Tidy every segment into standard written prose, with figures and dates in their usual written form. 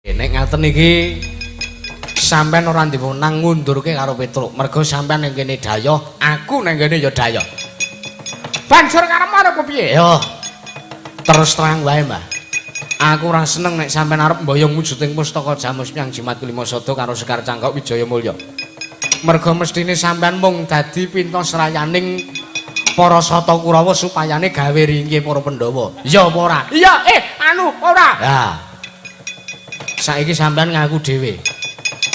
Nek ngaten iki sampean ora diwenang ngundurke karo Petruk. Mergo sampean ning kene dayoh, aku ning kene ya dayoh. Banjur karepmu arep kepiye? Yo. Terus terang wae, Mbah. Aku ora seneng nek sampean arep mboyong wujuding pustaka Jamus Myang Jimat Kelima Sada karo Sekar Cangkok Wijaya Mulya. Mergo mestine sampean mung dadi pintos rayaning para Sata Kurawa supayane gawe ringkih para Pandhawa. Ya apa ora? Iya, ora. Lah. Saiki sampean ngaku dhewe.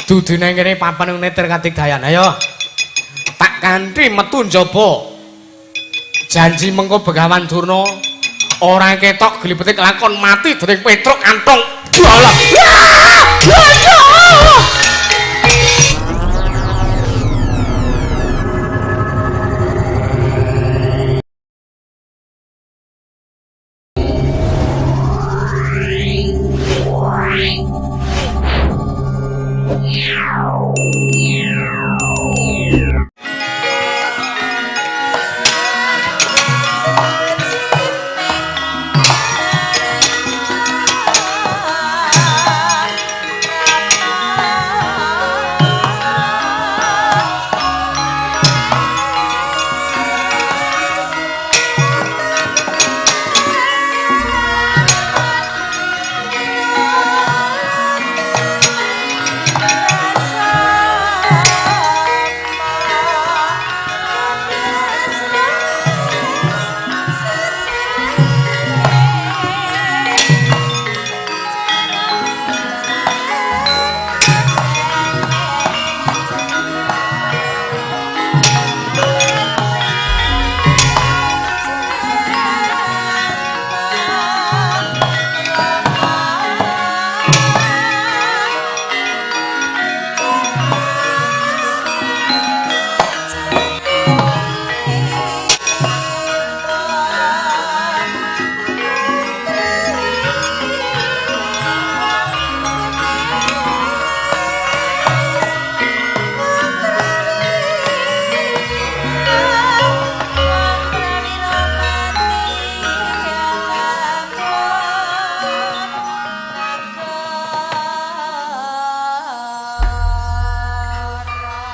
Dudu nang kene papan neter katigdayan. Ayo. Tak kanthi metu njaba. Janji mengko Begawan Durna ora ketok glipetik lakon mati dening Petruk antong. Dalah.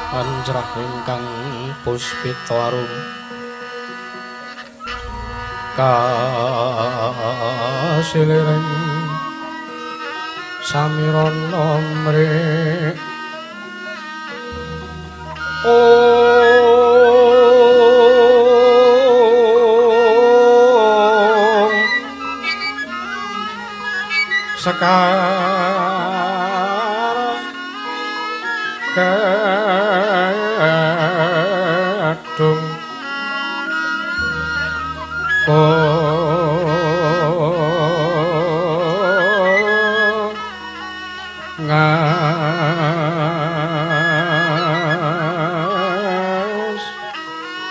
Pancrah ingkang puspita arum kasilering samirana mrih Om Sekar kadung ngas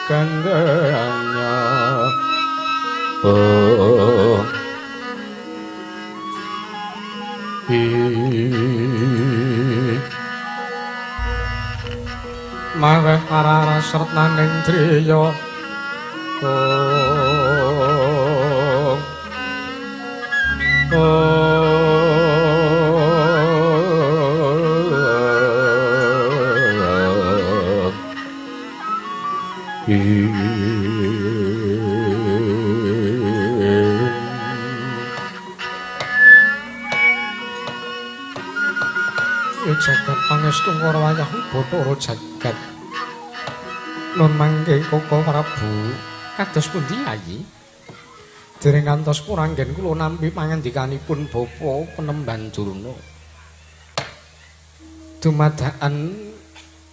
gandanya maweh para sertaning driya jagat pangestu para wayah Bathara jagat nun mangke Koko Prabu kados pundi ayi dereng ngantos puranggen kula nampi pangandikanipun Bapa Penemban Durna dumadakan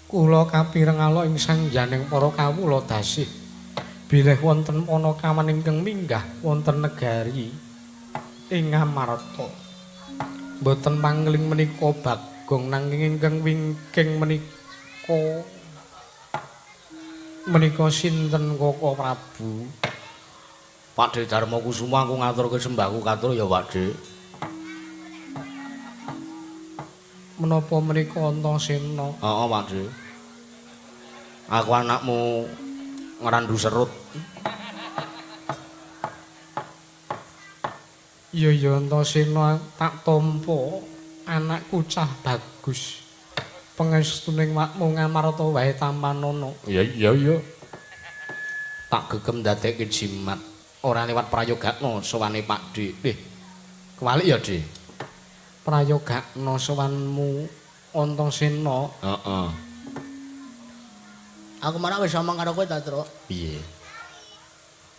kula kapireng ala ing sangjaning para kawula dasih bilih wonten Panakawan ingkang minggah wonten negari ing Ngamarta boten pangling menika Bagong nanging ingkang wingking menika sinten Koko Prabu Pakde Darma Kusuma aku ngaturke sembahku katur ya Pakde menapa menika Antasena heeh Pakde aku anakmu ngrandu serut iya Antasena tak tampa Anakku cah bagus. Pangestuning makmu ngamarta wae tampanana. Iya. Tak gegem ndadekke jimat. Ora liwat prayogakna sowane Pakde. Kewalik ya, Dik. Prayogakna sowanmu Antasena. Heeh. Aku marang wis omong karo kowe ta, Truk. Piye?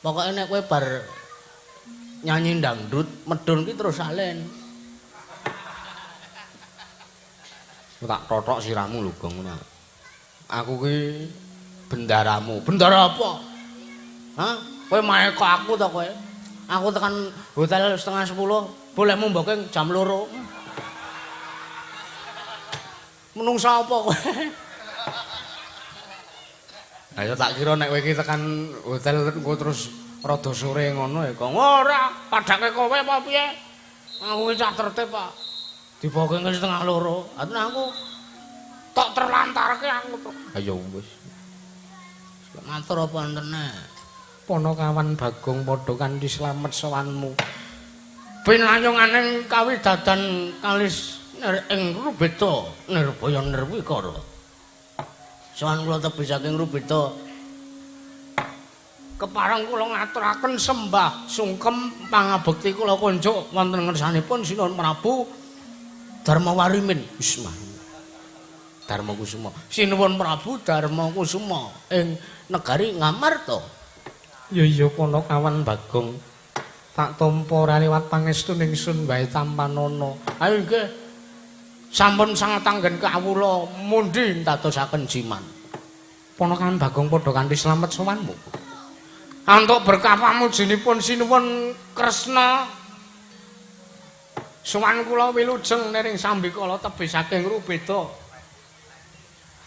Pokoke nek kowe bar nyanyi dangdut, medun ki terus salen. Tak totok siramu lho, Gong. Aku ki bendaramu. Bendara apa? Hah? Kowe mae kok aku ta kowe? Aku tekan hotel 9:30, boleh mumboke jam 2. Menungsa apa kowe? Ayo tak kira nek kowe iki tekan hotel engko terus rada sore ngono ya, Gong. Ora, padake kowe apa piye? Aku ki cah tertib, Pak. Diboke 1:30. Aten aku tok terlantarke aku. Ayo wis. Matur apa entene? Ponokawan Bagong padha kanthi slamet sowanmu. Pinayunganing kawidadan kalis ing Rubeda Nirbaya Nirwikara. Sowan kula tebih saking Rubeda. Kepareng kula ngaturaken sembah sungkem pangabekti kula kunjuk wonten ngersanipun Sinuhun Prabu Darmawarimin. Bismillah. Darmakusuma. Sinuhun Prabu Darmakusuma ing negari Ngamarta. Ya Ponokawan Bagong. Tak tampa ora liwat pangestuning sun wae tampanana. Ayo nggih. Sampun sanget anggen kawula mundi dadosaken jiman. Ponokawan Bagong padha kanthi slamet sowanmu. Antuk berkah pamujinipun Sinuwun Kresna. Sowan kula wilujeng nering sambikala tebih saking Rubeda.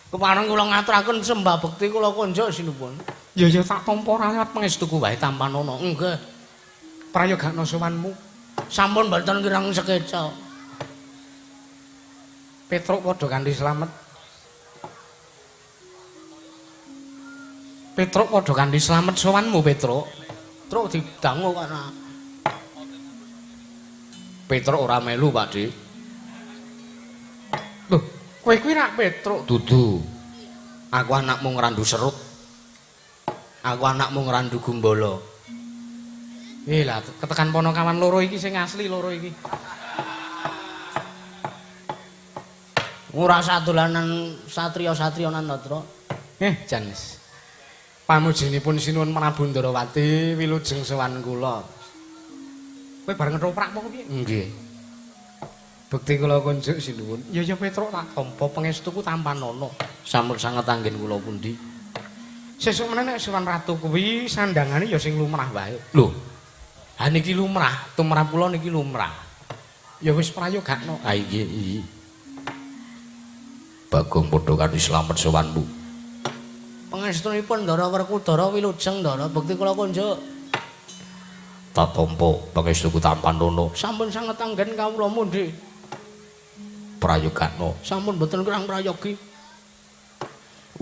Kepareng kula ngaturaken sembah bekti kula kunjuk Sinuwun. Ya tak tampa ora liwat pangestuku wae tampanana. Nggih. Prayogakna sowanmu. Sampun mboten kirang sekeca. Petruk padha kanthi slamet. Petruk padha kanthi slamet sowanmu, Petruk. Truk didangu kana. Petruk ora melu, Pakde. Loh, kowe kuwi rak Petruk? Dudu. Aku anakmu ngrandu serut. Aku anakmu ngrandu gumbala. Lah, ketekan ponokawan loro iki sing asli loro iki. Ora sadolanan satriya-satriyanan to, Truk. Jan. Pamujinipun Sinuhun Prabu Ndarawati wilujeng sowan kula. Kowe bareng ketoprak apa piye? Nggih. Bekti kula kunjuk Sinuhun. Ya Petruk tak tampa pangestuku tampanana. Sampun sanget anggen kula pundi. Sesuk meneh nek Suwan Ratu kuwi sandangane ya sing lumrah wae. Lho. Ha niki lumrah, tumrap kula niki lumrah. Ya wis prayogakna. Ha nggih. Bagong padha kanthi slamet sowanmu. Pangestunipun Ndara Werkudara wilujeng Ndara bekti kula kunjuk. Tak tampa pangestuku tampanana. Sampun sanget anggen kawula mundi. Prayogakna. Sampun mboten kirang prayogi.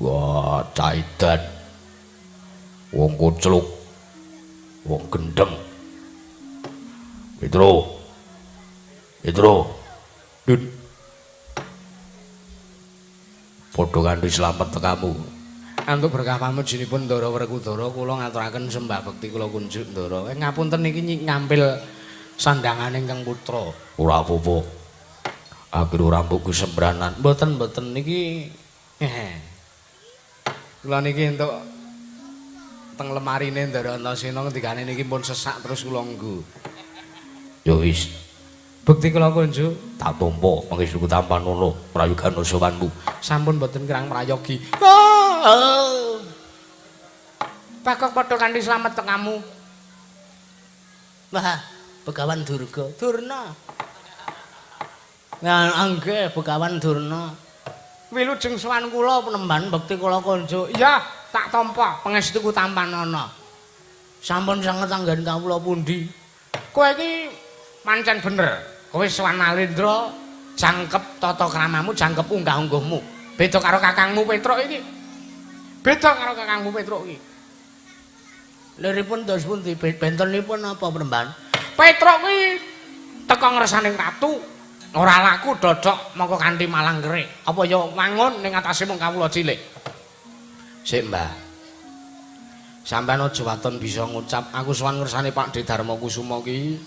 Wah, caidan. Wong kucluk. Wong gendeng. Petro. Dun. Padha kanthi slamet tekamu. Antuk berkah pamujinipun Ndara Werkudara kula ngaturaken sembah bekti kula kunjuk Ndara. Ngapunten niki ngampil sandangane ingkang putra. Ora apa-apa. Akhir ora mbok sembranan. Mboten niki. Kula niki entuk teng lemarine Ndara Antasena ngendikane niki pun sesak terus kula nggo. Ya wis. Bekti kula kunjuk tak tampa pangestuku tampanana prayogana sowanmu. Sampun mboten kirang prayogi. Pakok padha kanthi slamet tekamu. Wah, Begawan Durga. Durna. Nah, nggih Begawan Durna. Wilujeng sowan kula penemban bekti kula kunjuk. Iya, tak tampa pangestuku tampanana. Sampun sanget anggen kawula pundi? Kowe iki pancen bener. Kowe sowan Alendra jangkep tata kramamu, jangkep unggah-ungguhmu. Beda karo kakangmu Petruk iki. Beda karo kakangmu Petruk iki. Liripun dos pundi? Bentenipun apa penemban? Petruk kuwi teka ngersaning ratu, Ora laku dodok mongko kanthi malang kerik. Apa ya wangun ning atase mung kawula cilik. Sik, Mbah. Sampeyan aja waton bisa ngucap aku sowan ngersane Pak De Darma Kusuma ki.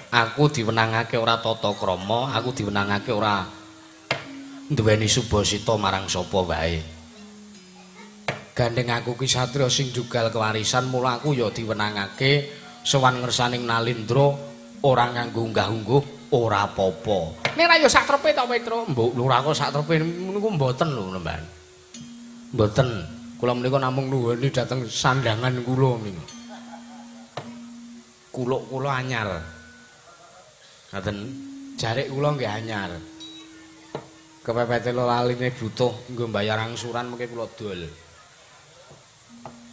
Aku diwenangake ora tata krama, aku diwenangake ora duweni subasita marang sapa wae. Gandeng aku ki satriya sing jugal kewarisan, mula aku ya diwenangake sowan ngersaning Nalindra ora nganggo unggah-ungguh, ora apa-apa. Ning ra ya satrepe to, Petro. Mbok lurah kok satrepe niku mboten lho, Mbak. Mboten. Kula menika namung nuwuni dhateng sandangan kula niku. Kuluk kula anyar. Ngaten. Jarik kula nggih anyar. Kepepete laline butuh nggo mbayar angsuran mengke kula dol.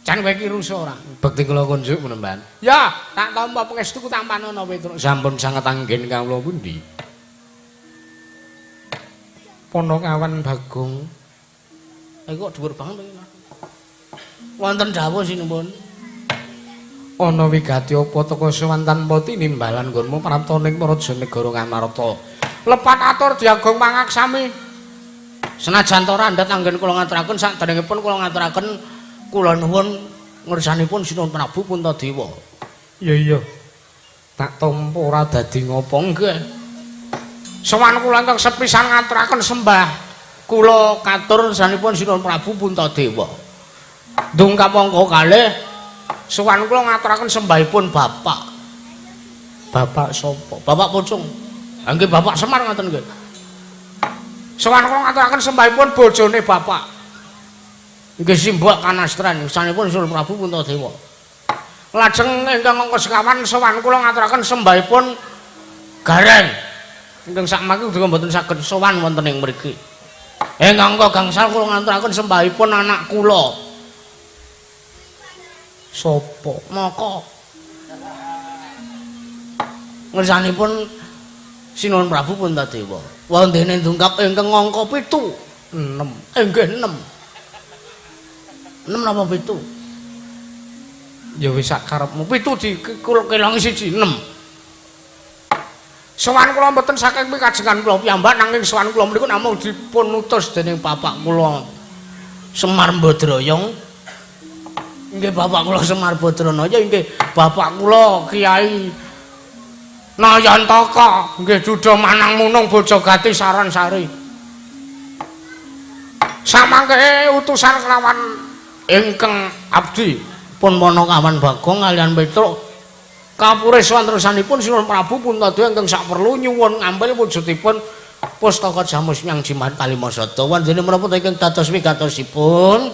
Jan kowe iki rusa ora? Bekti kula kunjuk menemban. Ya, tak tampa pangestuku tampanono Petruk. Sampun sanget anggen kawula pundi? Ponokawan Bagong. Kok dhuwur banget iki. Wonten dawuh sinipun. Ana wigati apa teka sowan tanpa tinimbalan nggonmu praptaning Praja Negara Ngamarta. Lepat atur diagung pangaksami. Senajan to randhat anggen kula ngaturaken sakderengipun kula ngaturaken kula nuwun ngersanipun Sinuhun Prabu Puntadewa. Iya. Tak tampa ora dadi ngopo nggih. Sowan kula ingkang sepisan ngaturaken sembah kula katur ngersanipun Sinuhun Prabu Puntadewa. Ndungkap mongko kalih sowan kula ngaturaken sembahipun Bapak. Bapak sapa? Bapak Pucung. Nggih Bapak Semar ngoten nggih. Sowan kula ngaturaken sembahipun bojone Bapak. Nggih simbok kanastran sanipun Sinuhun Prabu Puntadewa. Lajeng ingkang angka sekawan sowan kula ngaturaken sembahipun Gareng. Ingkang sakmaki uga mboten saged sowan wonten ing mriki. Ingkang angka gangsal kula ngaturaken sembahipun anak kula. Sapa? Maka ngersanipun Sinuhun Prabu Puntadewa. Wondene ndungkap ingkang angka 7. 6. Nggih 6. 6 napa 7? Ya wis sak karepmu. 7 dikelangi siji 6. Sowan kula mboten saking kajengan kula piyambak nanging sowan kula menika namung dipun utus dening bapak kula Semar Badrayong. Nggih bapak kula Semar Badranaya nggih bapak kula Kiai Nayantaka nggih Duda Manang Munung Bojogati Saran Sari. Samangke utusan kelawan ingkang abdi pun Ponokawan Bagong kaliyan Petruk kapurih sowan tresanipun Sinuhun Prabu Puntadewa ingkang saperlu nyuwun ngambil wujudipun pustaka Jamus Myang Jimat Kalimasada wandene menapa ingkang dados wigatosipun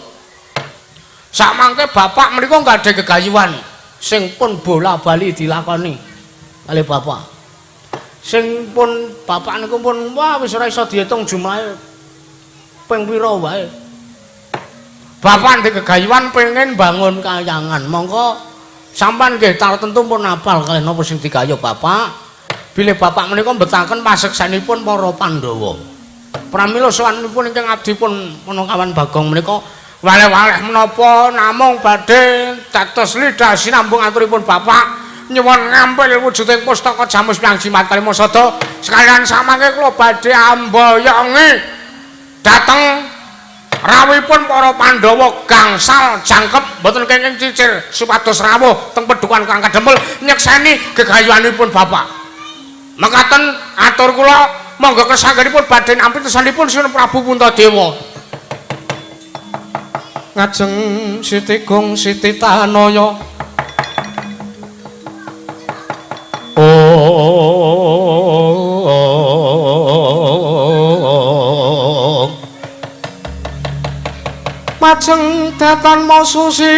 samangke bapak menika nggadahi gegayuhan sing pun bola-bali dilakoni kalih bapak sing pun bapak niku pun wah wis ora iso diitung jumlahe ping pira wae. Bapak ndek gegayuhan pengen bangun kayangan. Monggo sampean nggih tartentu pun apal kalih napa sing digayuh Bapak. Bilih Bapak menika mbetahaken paseksanipun para Pandhawa. Pramila sowanipun ingkang abdi pun Ponokawan Bagong menika waleh-waleh menapa namung badhe dados lidah sinambung aturipun Bapak nyuwun ngampil wujuding pustaka Jamus Myang Jimat Kalimasada sekalian samangke kula badhe amboyongi dhateng rawuhipun para Pandhawa gangsal jangkep mboten kenging cicir supados rawuh teng pedukan kang kadempel nyekseni gegayuhanipun Bapak. Mekaten atur kula monggo kesanggenipun badhe nampi tresanipun Sinuhun Prabu Puntadewa. Ngajeng Siti Gong Siti Tanaya. Majeng datan Masusila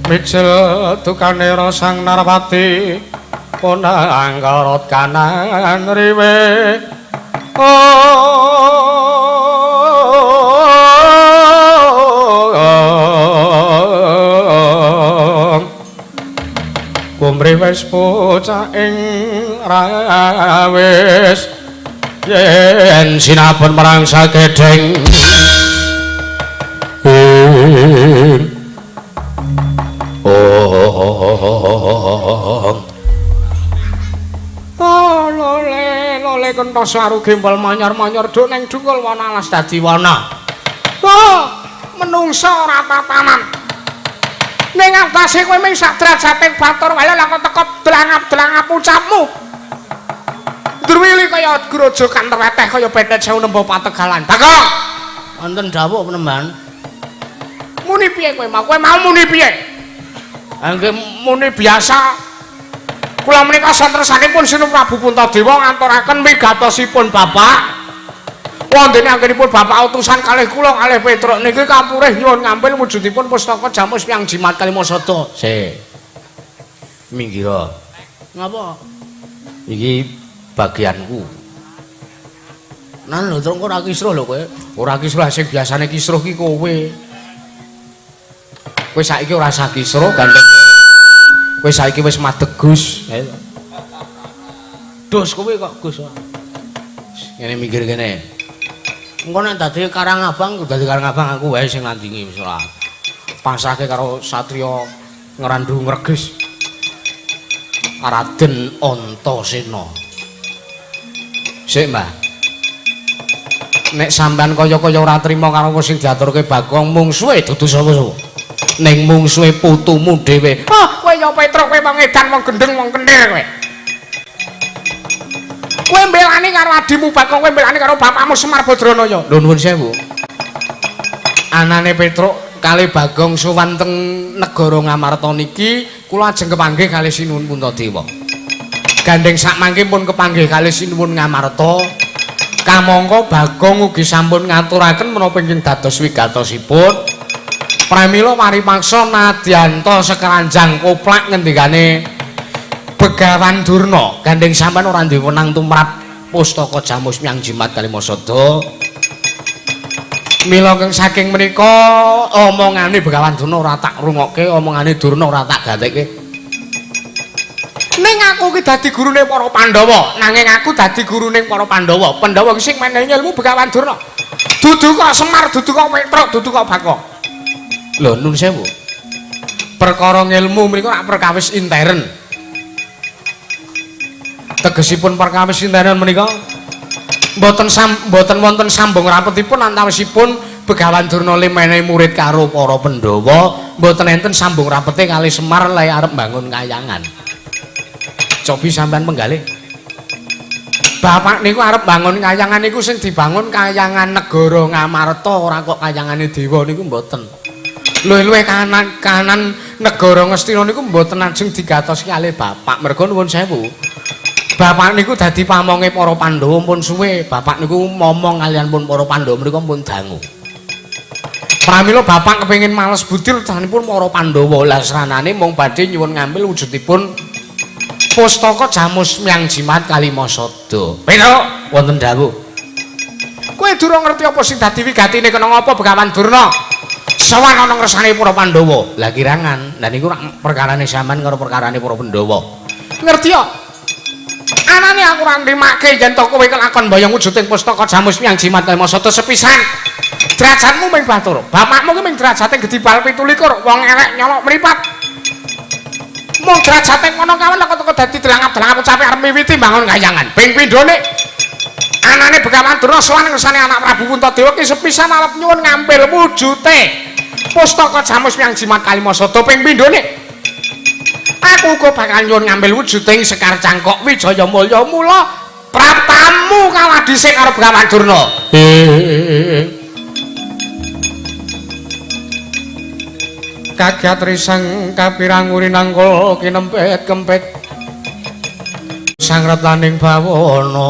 mijil tukane Sang Narpati ponanggarot kanan riwe kumri wis bocah ing rawis yen sinapun marang sagedheng oh Oh lole kentos aru gembal manyor-manyor do ning dungkul wana alas dadi wana. Oh menungsa ora tatanan. Ning atase kowe mung sak derajate batur wae lha kok teko delangap-delangap ucapmu. Durwili kaya grojokan terweteh kaya petet sewu nembo pategalan. Bagong. Wonten dawuh penemban. Muni piye kowe mau? Kowe mau muni piye? Nggih muni biasa. Kula menika santersanipun Sinu Prabu Puntadewa ngaturaken wigatosipun Bapak. Wondene anggenipun Bapak utusan kalih kula kalih Petruk niki kapurih nyuwun ngambil wujudipun pustaka Jamus Hyang Jimat Kalimasada. Minggira. Ngapa? Iki bagianku. Nan lho terus ora kisruh lho kowe. Ora kisruh sing biasane kisruh ki kowe. Kowe saiki ora usah kisruh gandeng. Kowe saiki wis madegus. Dus kowe kok Gus. Ngene mikir kene. Engko nek dadi Karangabang aku wae sing nandingi wis ora. Pasrahke karo satriya ngrandu ngreges. Raden Antasena. Sik, Mbah. Nek sampean kaya-kaya ora trima karo apa sing diaturke Bagong mungsuhe dudu sapa-sapa. Ning mungsuhe putumu dhewe. Ah, kowe ya Petruk kowe wong edan wong gendeng wong kenthir kowe. Kowe mbelani karo adimu Bagong, kowe mbelani karo bapakmu Semar Badranaya. Lho nuwun sewu. Anane Petruk kalih Bagong sowan teng negara Ngamarta niki kula ajeng kepanggih kalih Sinuwun Puntadewa. Gandeng sakmangke pun kepanggih kalih Sinuwun Ngamarta. Kamangka Bagong ugi sampun ngaturaken menapa ingkang dados wigatosipun. Pramila maripaksa nadyanta sekeranjang koplak ngendikane Begawan Durna. Gandeng sampean ora duwe wenang tumrap pustaka Jamus Hyang Jimat Kalimasada. Mila keng saking menika omongane Begawan Durna ora tak rungokke, omongane Durna ora tak gatekke. Ning aku ki dadi gurune para Pandhawa, nanging aku dadi gurune para Pandhawa. Pandhawa ki sing menehi ilmu Begawan Durna. Dudu kok Semar, dudu kok Petruk, dudu kok Bagong. Lho nun sewu. Perkara ngilmu menika rak perkawis intern. Tegesipun perkawis intern menika mboten wonten sambung rapetipun antawisipun Begawan Durna menehi murid karo para Pandhawa, mboten enten sambung rapete kali Semar lek arep bangun kayangan. Cobi sampean penggalih. Bapak niku arep bangun kayangan niku sing dibangun kayangan negara Ngamarta ora kok kayangane dewa niku mboten. Luwih-luwih kanan negara Ngastina niku mboten ajeng digatosi kalih bapak. Merga nuwun sewu. Bapak niku dadi pamonge para Pandhawa pun suwe. Bapak niku momong kaliyan pun para Pandhawa mriku pun dangu. Pramila bapak kepengin males budi recanipun para Pandhawa. Lah sranane mung badhe nyuwun ngambil wujudipun pustaka Jamus Hyang Jimat Kalimasada. Petruk wonten dawuh. Kowe durung ngerti apa sing dadi wigatine kena ngapa Begawan Durna? Sawan ana ngersane para Pandhawa. Lah kirangan, lah niku perkarane sampean karo perkarane para Pandhawa. Ngerti ya? Anane aku ora nrimake yen to kowe kelakon mbayang wujuding pustaka Jamus Hyang Jimat Kalimasada sepisan. Derajatmu ming batur. Bapakmu ki ming derajate gedhi bal 17, wong elek nyolok mripat. Mung derajate ngono kawan kok dadi delangap-delangap ucape arep miwiti bangun kayangan. Ping pindhone anane Begawan Durna sowan ngersane anak Prabu Puntadewa ki sepisan arep nyuwun ngambil wujute pustaka Jamus Hyang Jimat Kalimasada ping pindhone. Aku uga bakal nyuwun ngambil wujuding Sekar Cangkok Wijaya Mulya mula praptamu kalah dhisik karo Begawan Durna. Kagiat riseng kapirang urinangkul kinempet kempet sangret laning bawana.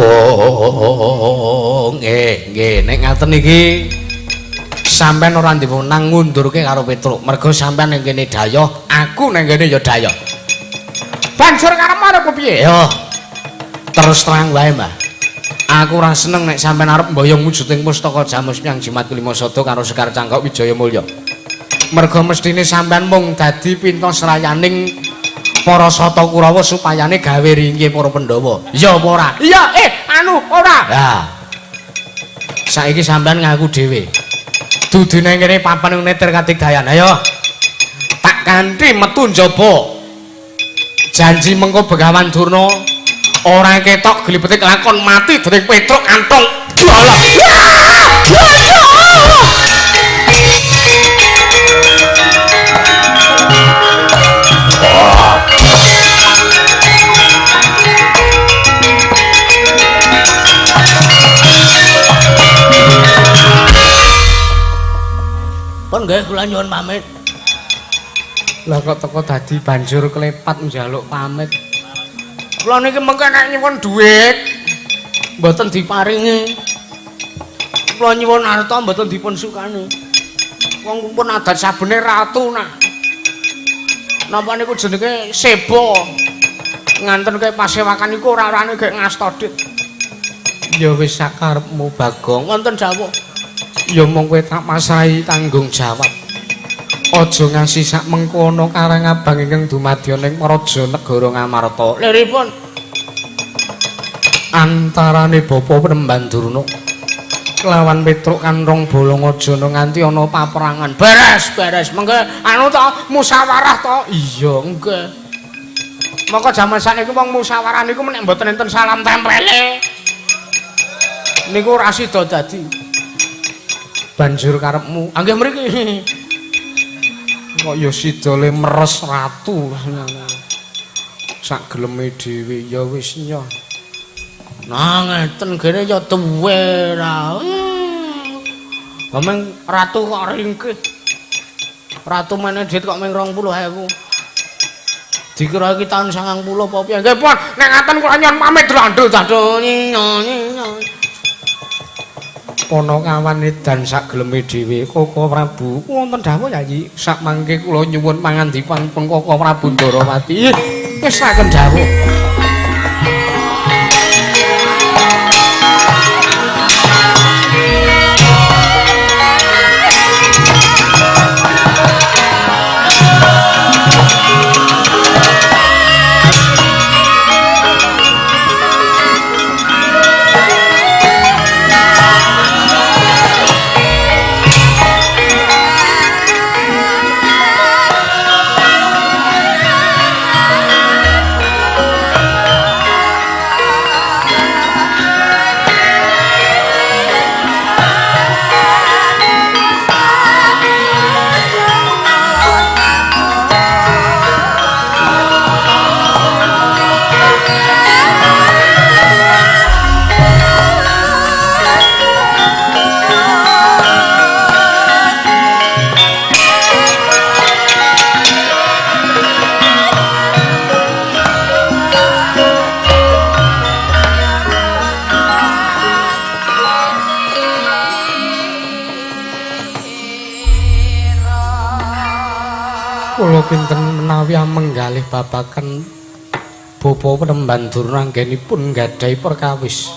Oh nggih nek ngaten iki sampean ora diwenang ngundurke karo Petruk merga sampean ning kene dayoh aku ning kene ya dayoh. Banjur karepmu arep piye? Yo terus terang wae Mbah. Aku ora seneng nek sampean arep mboyong wujuding pustaka Jamus Hyang Jimat Kalimasada karo Sekar Cangkok Wijaya Mulya. Merga mestine sampean mung dadi pinta serayaning para Sata Kurawa supayane gawe ringkih para Pandhawa. Iya apa ora? Iya, ora. Lah. Saiki sampean ngaku dhewe. dudune kene papan neter katigayan. Ayo. Tak kanthi metu njaba. Janji mengko Begawan Durna ora ketok glipetik lakon mati dening Petruk Antong. Walah. Pun nggih kula nyuwun pamit. Lah kok teko dadi banjur klepat njaluk pamit. Kula niki mengke nek nyuwun dhuwit mboten diparingi. Kula nyuwun harta mboten dipun sukani. Wong pun adat sabene ratu nak. Napa niku jenenge sebo. Nganten kaya pasewakan niku ora-orane gek ngastodit. Ya wis sakarepmu Bagong. Wonten dawuh. Ya mung kowe tak masahi tanggung jawab. Aja ngasih sak mengkono karang abang ingkang dumadya ning Praja Negara Ngamarta. Liripun Antarane Bapa Penemban Durna kelawan Petruk Kantong Bolongajana nganti ana paperangan. beres. Mengke anu to musyawarah to. Iya, Nggih. Maka jaman sakniki wong musyawarah niku nek mboten enten salam tempele. Niku ora sida dadi. banjur karepmu. Anggih mriki. Kok ya sidole meres ratu. Sak geleme dhewe ya wis nyoh. Nah ngeten gene ya duwe ra. Memang ratu kok ringkih. Ratu meneh duit kok mung 20.000. Dikira iki taun 90 apa piye. Nggih, Pon. Nek ngaten kula nyuwun pamit dlandul nyinyo. Ponokawan edan sak geleme dhewe Koko Prabu. Wonten dawuh Yayi, sak mangke kula nyuwun pangandikanipun Koko Prabu Ndarawati. Wis saken dawuh. Kula kinten menawi menggalih babakan Bapa Penemban Durna anggenipun nggadahi perkawis.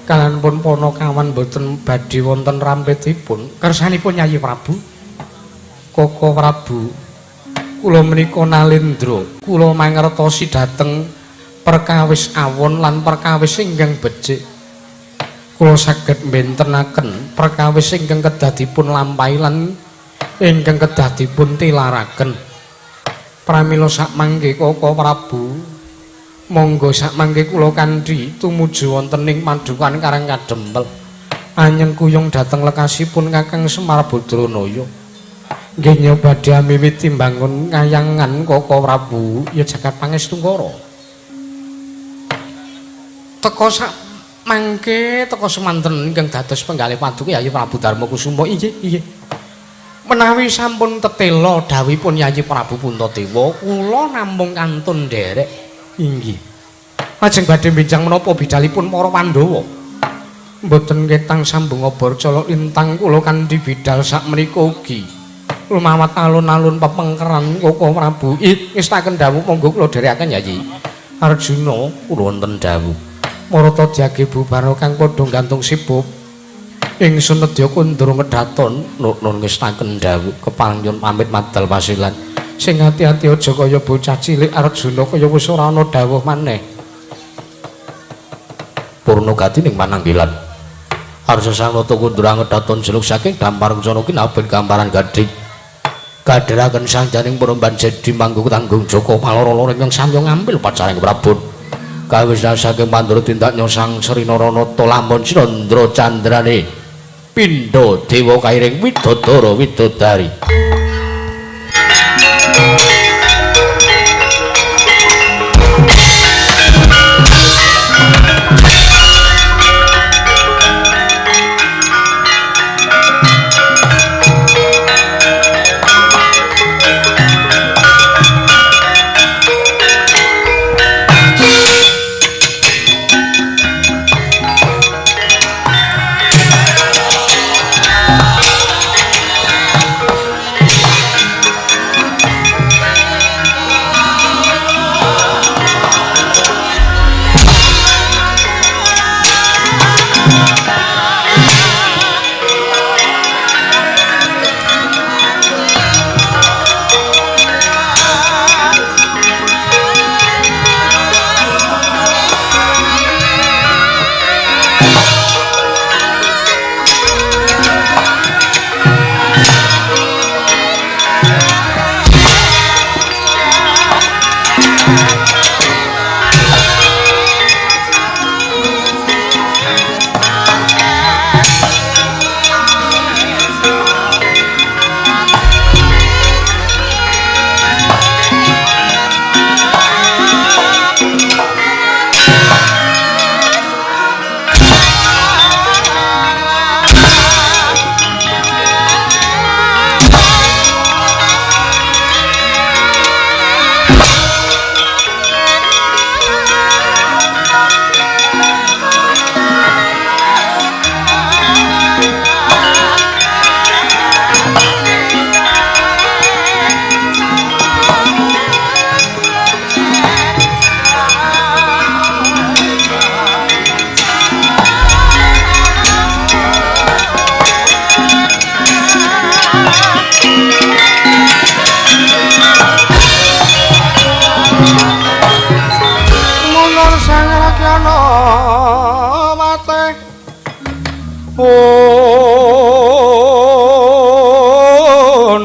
Kaliyan pun Ponokawan boten badhe wonten rampetipun. Kersanipun Yayi Prabu. Koko Prabu, kula menika Nalendra, kula mangertosi dhateng perkawis awon lan perkawis ingkang becik. Kula saged mbentenaken perkawis ingkang kedah dipun lampahi lan ingkang kedah dipun tilaraken. Pramila sakmangke Koko Prabu, monggo sakmangke kula kanthi tumuju wonten ing Padukan Karang Kadempel. Anyeng kuyung dhateng lekasipun Kakang Semar Badranaya. Nggih nyobadhe miwiti mbangun ngayangan Koko Prabu ya jagat pangestungkara. Teka sak mangke teka semanten ingkang dados penggalih paduka Yayi Prabu Darmakusuma. Inggih. Menawi sampun tetela dawuhipun Yayi Prabu Puntadewa, kula namung kantun nderek. Inggih. Lajeng badhe benjang menapa bidalipun para Pandhawa. Mboten ketang sambung Abarcala lintang kula kanthi bidal sakmenika ugi. Lumawat alun-alun pepengkeran Koko Prabu. Ngestaken dawuh monggo kula dherekaken Yayi. Arjuna kula wonten dawuh. Marata diage bubar kang padha gantung sibuk. Ingsun nedya kundur ngedhaton nun ngestaken dawuh kepanjun pamit madal pasilan. Sing ati-ati aja kaya bocah cilik Arjuna kaya wis ora ana dawuh maneh. Purnagati ning Pananggilan. Arsa sang nata kundurang daton jeluk saking dampar sono kinaben gambaran gadhing. Kadheraken sang janing peremban jadi manggung tanggung Joko Paloro ingkang samya ngambil pacaring Prabon. Kawisna saking pandura tindak nyosang Srinarana Tolamun Srandra candrane pindha dewa kairing Widodara Widodari.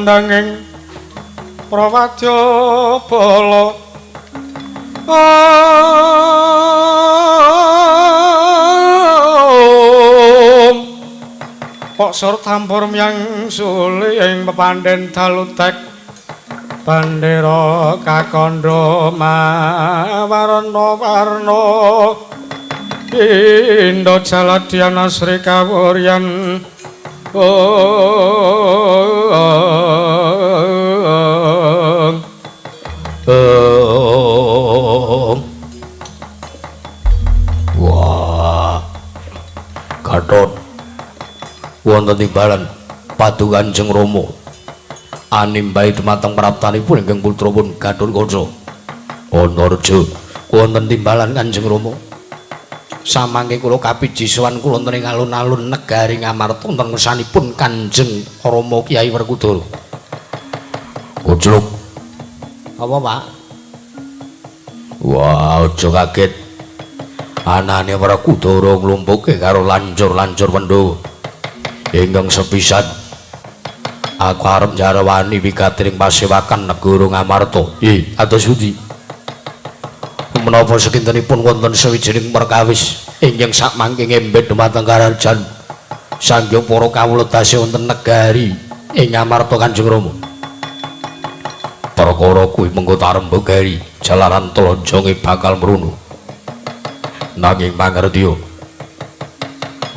Nanging prawadya bala kok sur tampur miyang suli ing pepandhen dalutek bandera kakandha mawarna-warna Indra Jaladhyana Sri Kawuryan Wah, Gatot wonten timbalan padukan Kanjeng Rama animbahi dumateng praptanipun ingkang putranipun Gatotkaca Anarja wonten timbalan Kanjeng Rama samangke kula kapiji sowan kula wonten ing alun-alun negari Ngamarta wonten ngersanipun Kanjeng Rama Kyai Werkudara. Gojlok. Apa, Pak? Wah, aja kaget. Anane Werkudara nglumpuke karo lancur-lancur Pandhawa. Ingkang sepisan aku arep njarawani wigatining pasewakan negara Ngamarta. Atus Sudi. Menapa sekintenipun wonten sawijining perkawis ingkang sakmangke ngembet dhumateng karajan sanggya para kawula tasih wonten negari ing Ngamarta Kanjeng Rama. Perkara kuwi mengko tarembegari jalaran tlonjonge bakal mrunu. Nanging mangertiya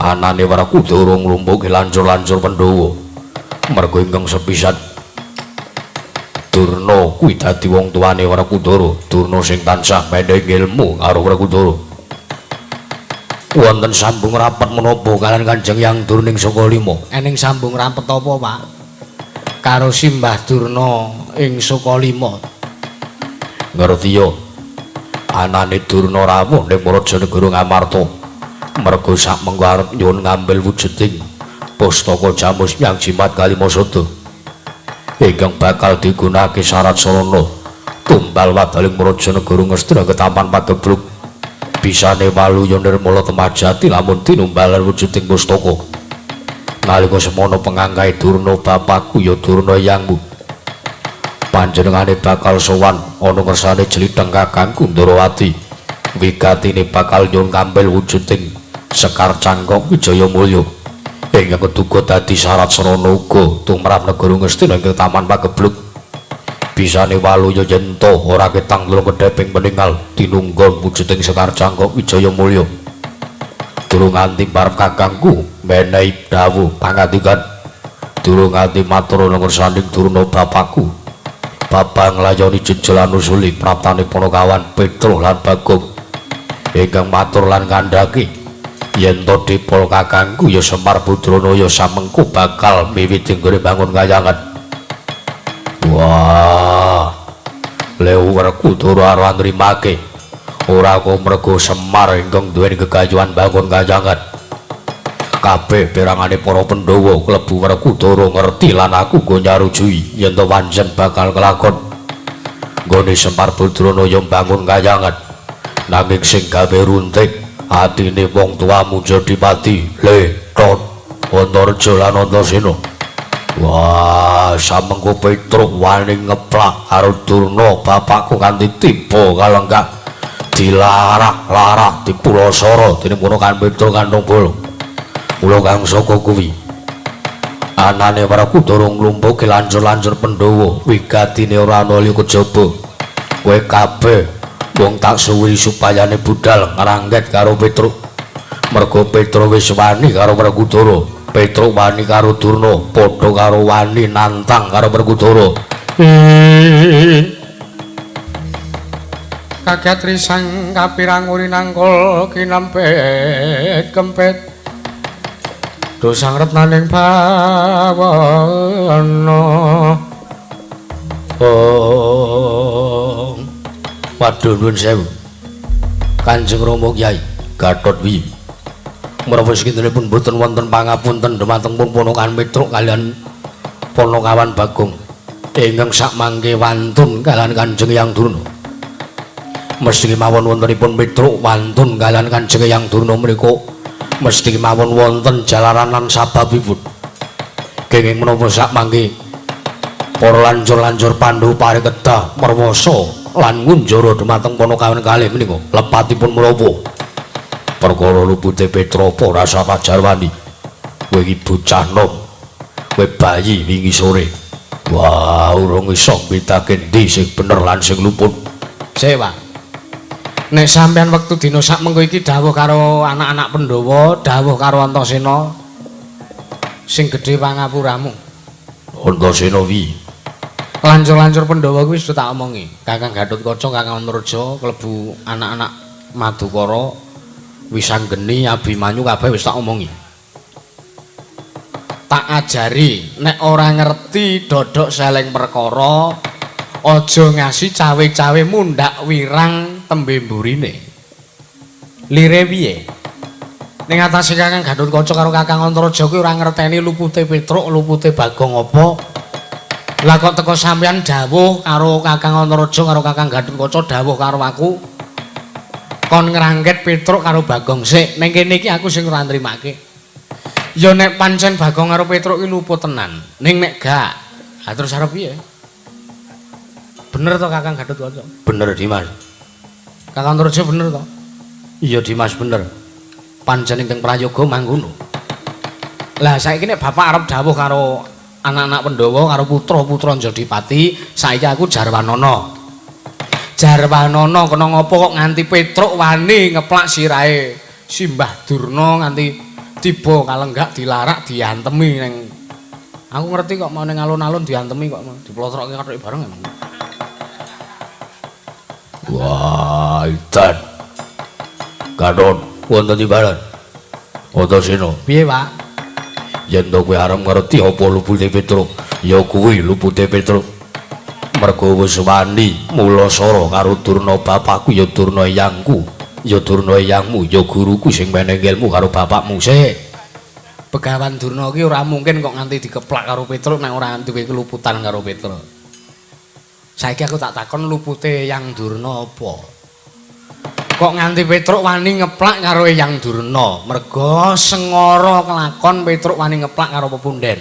anane Werkudara nglumpuke lancur-lancur Pandhawa merga ingkang sepisan Durna kuwi dadi wong tuane Werkudara, Durna sing tansah pendhek ilmu karo Werkudara. Wonten sambung rapat menapa kaliyan Kanjeng Hyang Durning Sukalima? Ening sambung rapat apa, Pak? Karo Simbah Durna ing Sukalima. Ngerti ya. Anane Durna rawuh ning Prajanegara Ngamarta. Merga sak mengko arep nyuwun ngambil wujuding pustaka Jamus Hyang Jimat Kalimasada. Ingkang bakal digunakake syarat sarana tumbal wadaling Prajanegara Ngastra ketampan pagebluk Bisane Waluya nirmala temajati lamun tinumbalan wujuding pustaka. Nalika semono pengangkahe Durna bapakku ya Durna yangmu. Panjenengane bakal sowan ana ngersane Jlitheng kakangku Ndarawati. Wigatine bakal nyuwun kampil wujuding Sekar Cangkok Wijayamulya. Ingkang keduga dadi syarat srana uga tumrap negara Ngastina ing Taman Pagebluk. Bisane Waluya yen to ora ketang tulung kedheping meninggal tinunggon wujuding Sekar Cangkok Wijayamulya. Durung nganti parep kakangku menehi dawuh pangandikan. Durung nganti matur ana ngersaning Durna bapakku. Bapak nglayani jejelan usuli praptane Panakawan Petruk lan Bagong. Ingkang matur lan ngandhaki yen to dipol kakangku ya Semar Pudrana ya samengko bakal miwiti nggone bangun kayangan. Wah, lewurku Dara ora nrimake. Ora kok mergo Semar ingkang duweni gegayuhan bangun kayangan. Kabeh perangane para Pandhawa klebu Werkudara ngerti lan aku go nyarujui yen to pancen bakal kelakon. Nggone Semar Pudrana ya bangun kayangan. Nanging sing gawe runtik atine wong tua Mujadipati, Letot, Antareja lan Antasena. Wah, samengko Petruk wani ngeplak karo Durna bapakku kanthi tiba kalenggah dilarak-larak dipulosara dening Panakawan Petruk kantong bolo. Mula kang saka kuwi anane Werkudara nglumpuhke lancur-lancur Pandhawa wigatine ora ana liya kejaba. Kowe kabeh wong tak suwi supayane budal ngrangget karo Petruk. Mergo Petruk wis wani karo Werkudara. Petruk wani karo Durna, padha karo wani nantang karo Werkudara. Kaget risang kapirang uri nangkul kinampet kempet. Dosang retnaning bawana. Oh. Waduh nuwun sewu. Kanjeng Rama Kyai Gathotwi. Menawi sekintenipun boten wonten pangapunten dhumateng pun Panakawan Petruk kalian Panakawan Bagong ingkang sakmangke wantun kalian Kanjeng Hyang Durna. Mesti mawon wontenipun Petruk wantun kalian Kanjeng Hyang Durna menika mesti mawon wonten jalaran lan sababipun. Kenging menapa sakmangke para lancur-lancur Pandhawa parikedah merwasa lan ngunjara dhumateng Panakawan kalih menika lepatipun menapa? Perkara lupute Petruk ora sapa jarwani. Kowe iki bocah nom. Kowe bayi wingi sore. Wah, urung iso mbedake ndi sing bener lan sing luput. Sik, Pak. Nek sampean wektu dina sak mengko iki dawuh karo anak-anak Pandhawa, dawuh karo Antasena sing gedhe pangapuramu. Antasena wi. Lancur-lancur Pandhawa kuwi wis tak omongi. Kakang Gatotkaca, Kakang Antareja klebu anak-anak Madukara, Wisanggeni, Abimanyu kabeh wis tak omongi. Tak ajari nek ora ngerti dodok seleng perkara aja ngasi cawe-cawe mundhak wirang tembe mburine. Lire piye? Ning atase Kakang Gatotkaca karo Kakang Antareja kuwi ora ngerteni lupute Petruk, lupute Bagong apa. Lah kok teko sampeyan dawuh karo Kakang Antareja karo Kakang Gatotkaca dawuh karo aku. Kon ngrangket Petruk karo Bagong sik. Ning kene iki aku sing ora nrimake. Ya nek pancen Bagong karo Petruk iki luput tenan. Ning nek gak, ha terus arep piye? Bener to Kakang Gatotkaca? Bener Dimas. Kakang Antareja bener to? Iya Dimas bener. Pancen ingkang prayoga mangkono. Lah saiki nek bapak arep dawuh karo anak-anak Pandhawa karo putra-putra Jodipati, saiki aku Jarwanana. Jarwanana kena ngopo kok nganti Petruk wani ngeplak sirahe Simbah Durna nganti tiba kalenggak dilarak diantemi ning. Aku ngerti kok mau ning alun-alun diantemi kok diplotrokke kathok bareng emang. Wah, itan. Gatot wonten timbalan. Antasena. Piye, Pak? Yen to kowe arep ngerti apa lupute Petruk, ya kuwi lupute Petruk. Mergo wis wani mulasara karo Durna bapakku ya Durna Hyangku, ya Durna Hyangmu, ya guruku sing menehi ilmu karo bapakmu sik. Begawan Durna ki ora mungkin kok nganti dikeplak karo Petruk nek ora duwe keluputan karo Petruk. Saiki aku tak takon lupute Yang Durna apa? kok nganti Petruk wani ngeplak karo Eyang Durna merga sengara kelakon Petruk wani ngeplak karo pepunden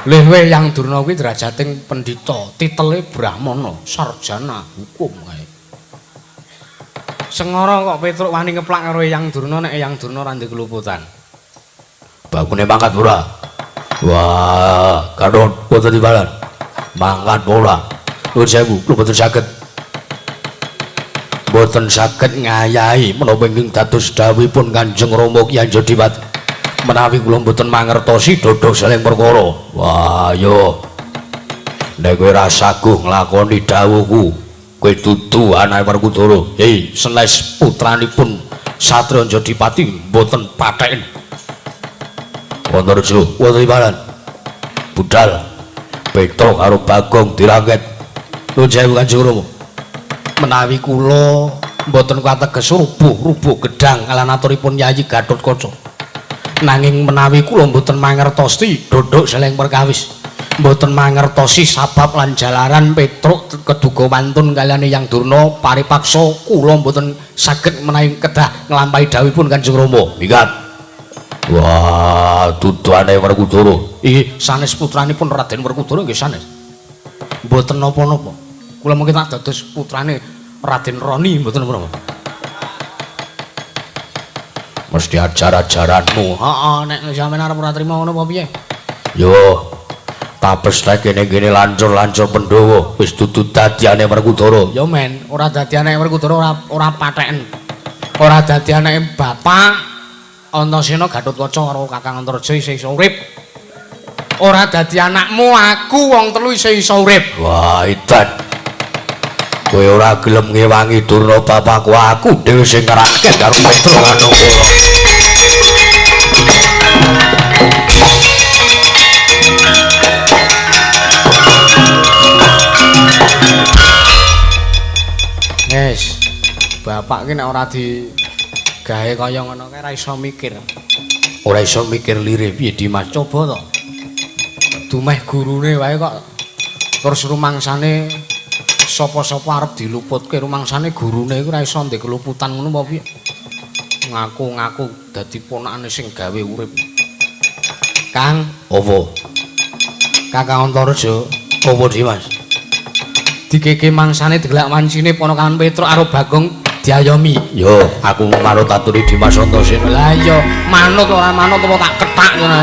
lha Eyang Durna kuwi derajating pendhita titele brahmana sarjana hukum kae sengara kok Petruk wani ngeplak karo Eyang Durna nek Eyang Durna ora ndek keluputan bagune mangkat ora wah kadon boten dibalan mangkat ora nuwun sewu kula boten saged boten saged ngayahi menapa ingkang dados dawuhipun Kanjeng Rama Ki Anjadiwati menawi kula boten mangertosi dodho saling perkara wah yo nek kowe ra saguh nglakoni dawuhku kowe dudu anake Werkudara hei senes putranipun Satria Anjadipati boten patheken wonten rejo wonten imbalan budal Petruk karo Bagong dirangket nuwun sewu Kanjeng Rama menawi kula mboten kateges rubuh gedang kalanaturipun Yayi Gatotkaca nanging menawi kula mboten mangertosi dodok seleng perkawis mboten mangertosi sabab lan jalaran Petruk keduga wantun kaliyan Eyang Durna paripaksa kula mboten saged menawi kedah nglampahi dawuhipun Kanjeng Rama minggat wah duduane Werkudara iki sanes putranipun Raden Werkudara nggih sanes mboten napa-napa kula mungkin tak dados putrane Raden Roni mboten napa-napa. Mesti ajar-ajaranmu. Heeh, nek sampeyan arep ora trima ngono apa piye? Yo, tapes lek kene lancur-lancur Pandhawa wis dudu dadiane Werkudara. Yo men, ora dadi anake Werkudara ora patheken. Ora dadi anake Bapak Antasena Gatotkaca karo Kakang Antareja isih iso urip. Ora dadi anakmu, aku wong telu isih iso urip. Wah, edan. Kowe ora gelem ngewangi Durna bapakku aku dhewe sing ngerake karo Petruk karo kula. Wes, bapak ki nek ora digawe kaya ngono kae ora iso mikir. Ora iso mikir lire piye Dimas Coba to. Dumeh gurune wae kok terus rumangsane sapa-sapa arep diluputke rumangsane gurune iku ora iso ndek keluputan ngono apa piye? Ngaku-ngaku dadi ponakane sing gawe urip. Kang, apa? Kakang Antareja, Apa Dimas? dikeke mangsane digelak wancine ponakan Petruk karo Bagong diayomi. Yo, aku manut aturi Dimas Antasena. Lah iya, manut ora manut apa tak ketak ngono.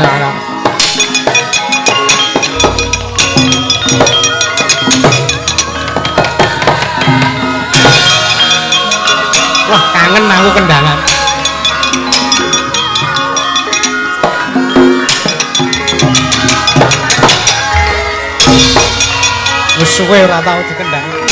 Wah, kangen aku kendangan. Wis suwe ora tau dikendang.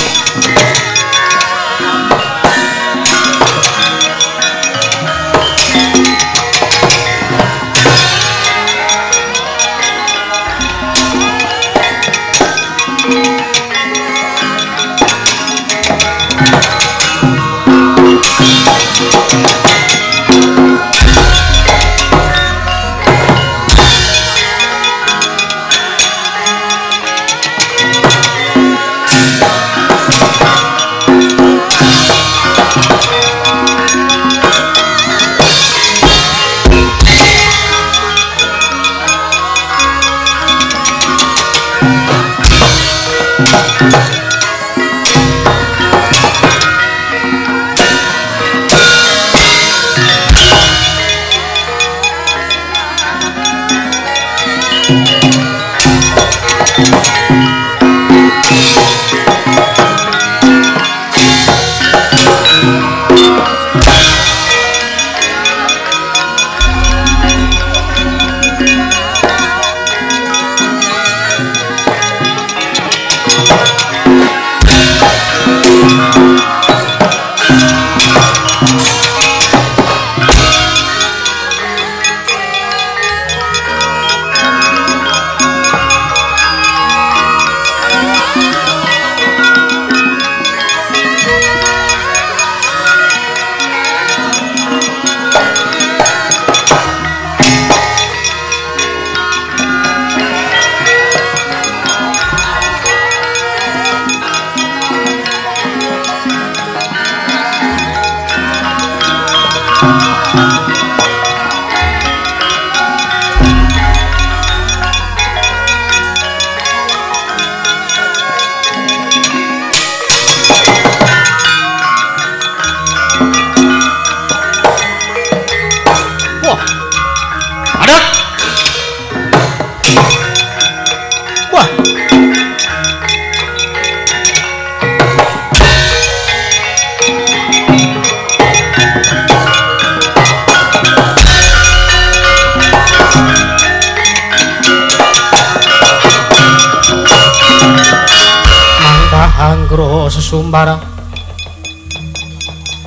Kurawa sesumbar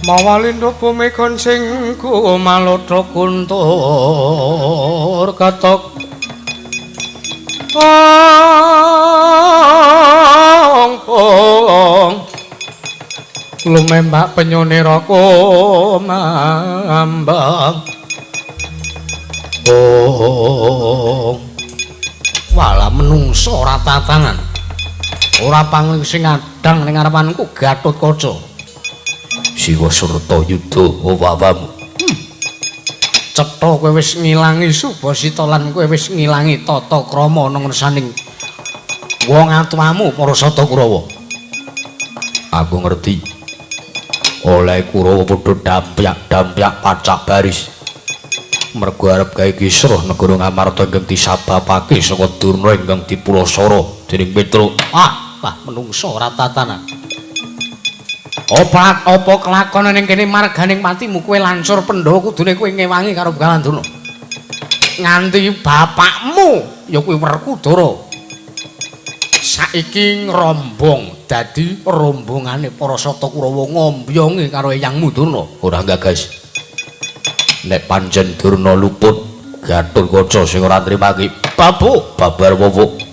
mawalindo bumi gonceng kumalotra kuntur katok lumembak penyunira kumambang wala menungso ora tatanan ora pangling sing adang ning ngarepanku Gatotkaca Siwa Surta Yudha wawamu cetha kowe wis ngilangi Subasita lan kowe wis ngilangi tata krama nang ngersaning wong atuwamu Parasata Kurawa aku ngerti oleh Kurawa padha dampyak pacak baris mergo arep gawe kisruh negara Ngamarta ingkang disababake saka Durna ingkang dipulosara dening Petruk wah menungso ora tatanan apa kelakonan ning kene marganing patimu kowe lancur Pandhawa kudune kowe ngewangi karo Galandana nganti bapakmu ya kuwi Werkudara saiki ngrombong dadi rombongane Parasata Kurawa ngombyongi karo Eyangmu Durna ora gagas nek pancen Durna luput Gatotkaca sing ora nrimake babar wowo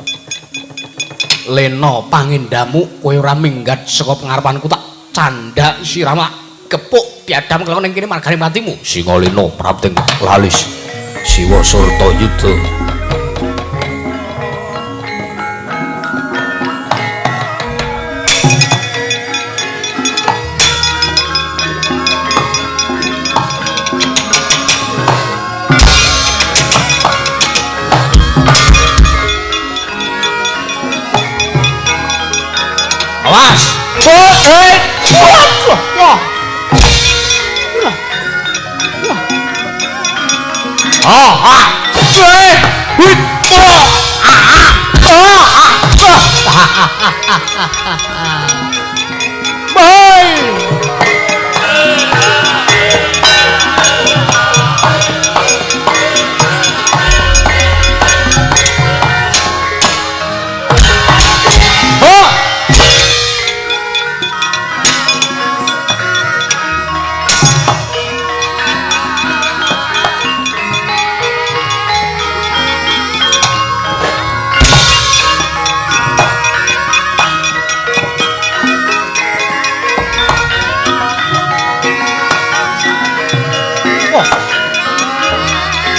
Lena pangindamu kowe ora minggat saka pengarepanku tak candak sirama kepuk diadam kelon ning kene margane matimu Singalena prapting lalis Siwa Surta Yudha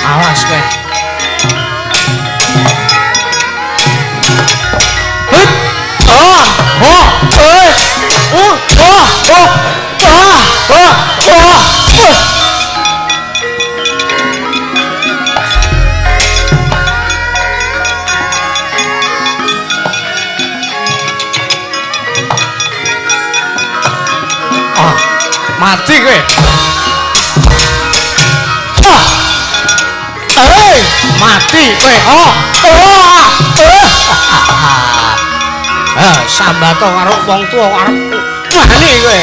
awas mati kowe mati kowe sambato karo wong tuwa arep wani kowe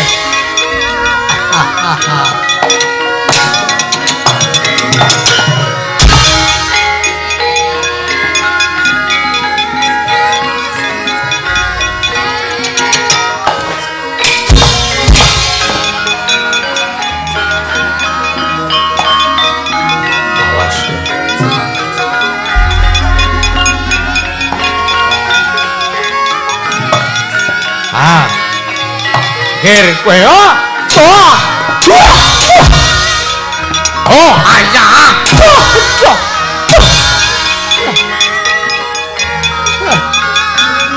Ger kowe ayah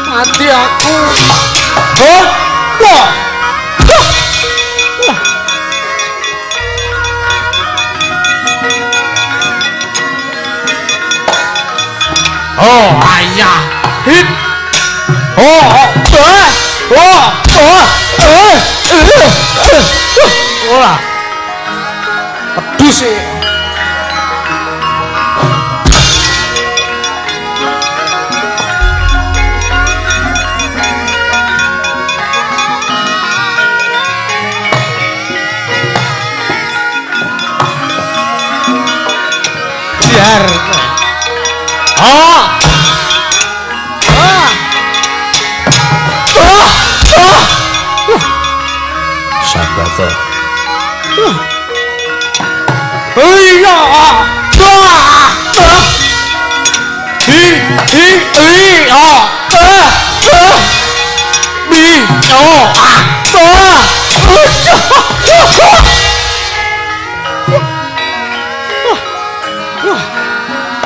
mati aku ayah hit ora pedus sih biar to. Iya.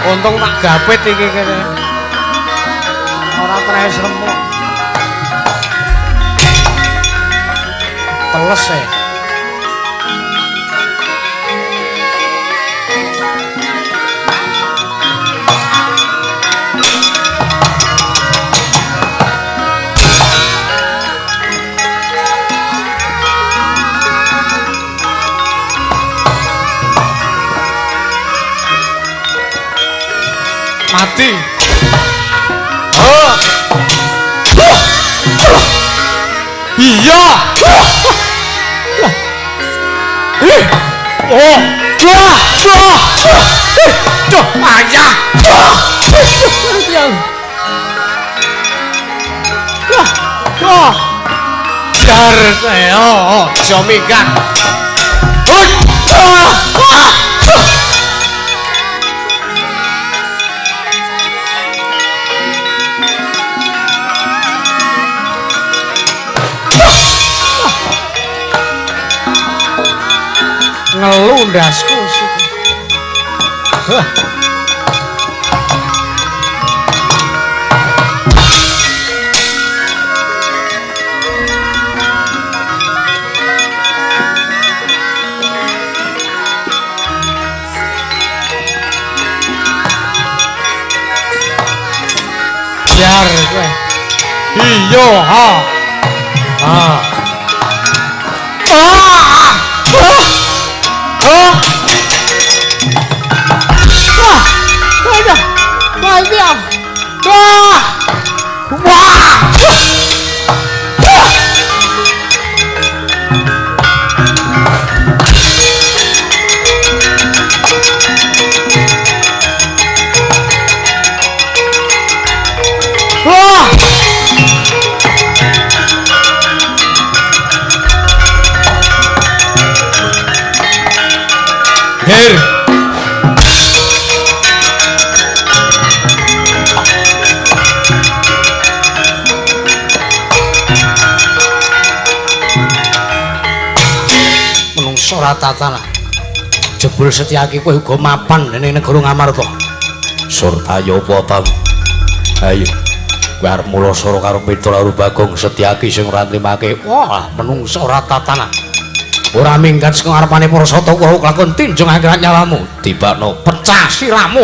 Untung tak gapit iki kene. Ora tres remuk. Teles e. Mati. Iya. Oh. Ayah. Dar aja minggat. Ngelu ndasku sik. Biar kowe. Iya, ha. Ah. Her. Menungso ora tatana. Jebul Setyaki kowe uga mapan ning negara Ngamarta. Surtaya apa ta? Ayo. Kowe arep mulasara karo Mitra Bagong Setyaki sing ora nrimake. Wah, menungso ora tatana. Ora minggat saka ngarepane para sata kuwi lakon tinjung anggeran nyawamu tibakno pecah siramu.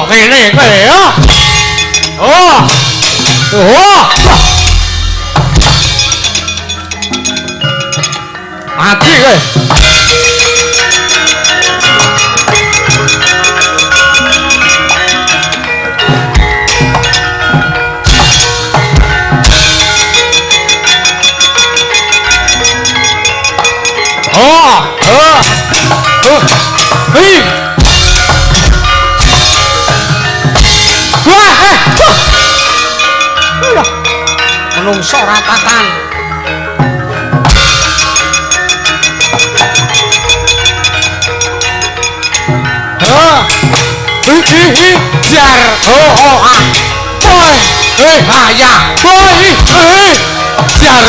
Kene mati kowe. Menungso ratatan. Jar. Ya. Jar.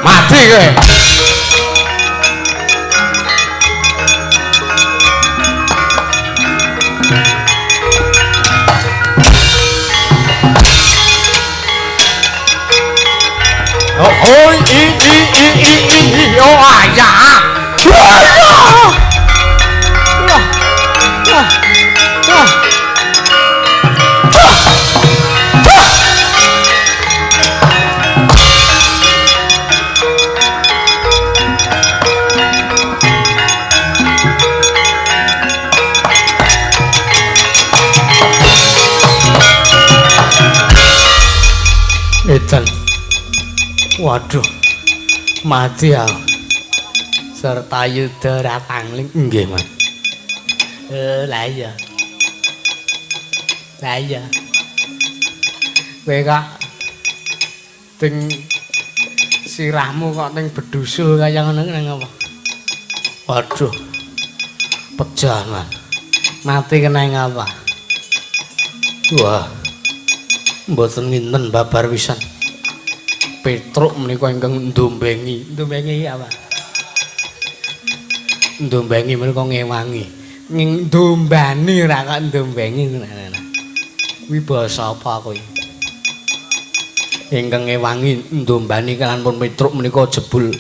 Mati kowe. Ôi Edan. Waduh. Mati aku. Serta yuda ra pangling nggih, Mas. Lah iya. Lah iya. Kowe kok ting sirahmu kok ting bedusul kaya ngono nang apa? Waduh. Pejah, Mas. Mati kena ngapa? Wah. Mboten nginten babar pisan. Petruk menika ingkang ndombengi. Ndombengi apa? Ndombengi menika ngewangi. Ndombani ra kok ndombengi. Kuwi basa apa kowe? Ingkang ngewangi ndombani kelan pun Petruk menika jebul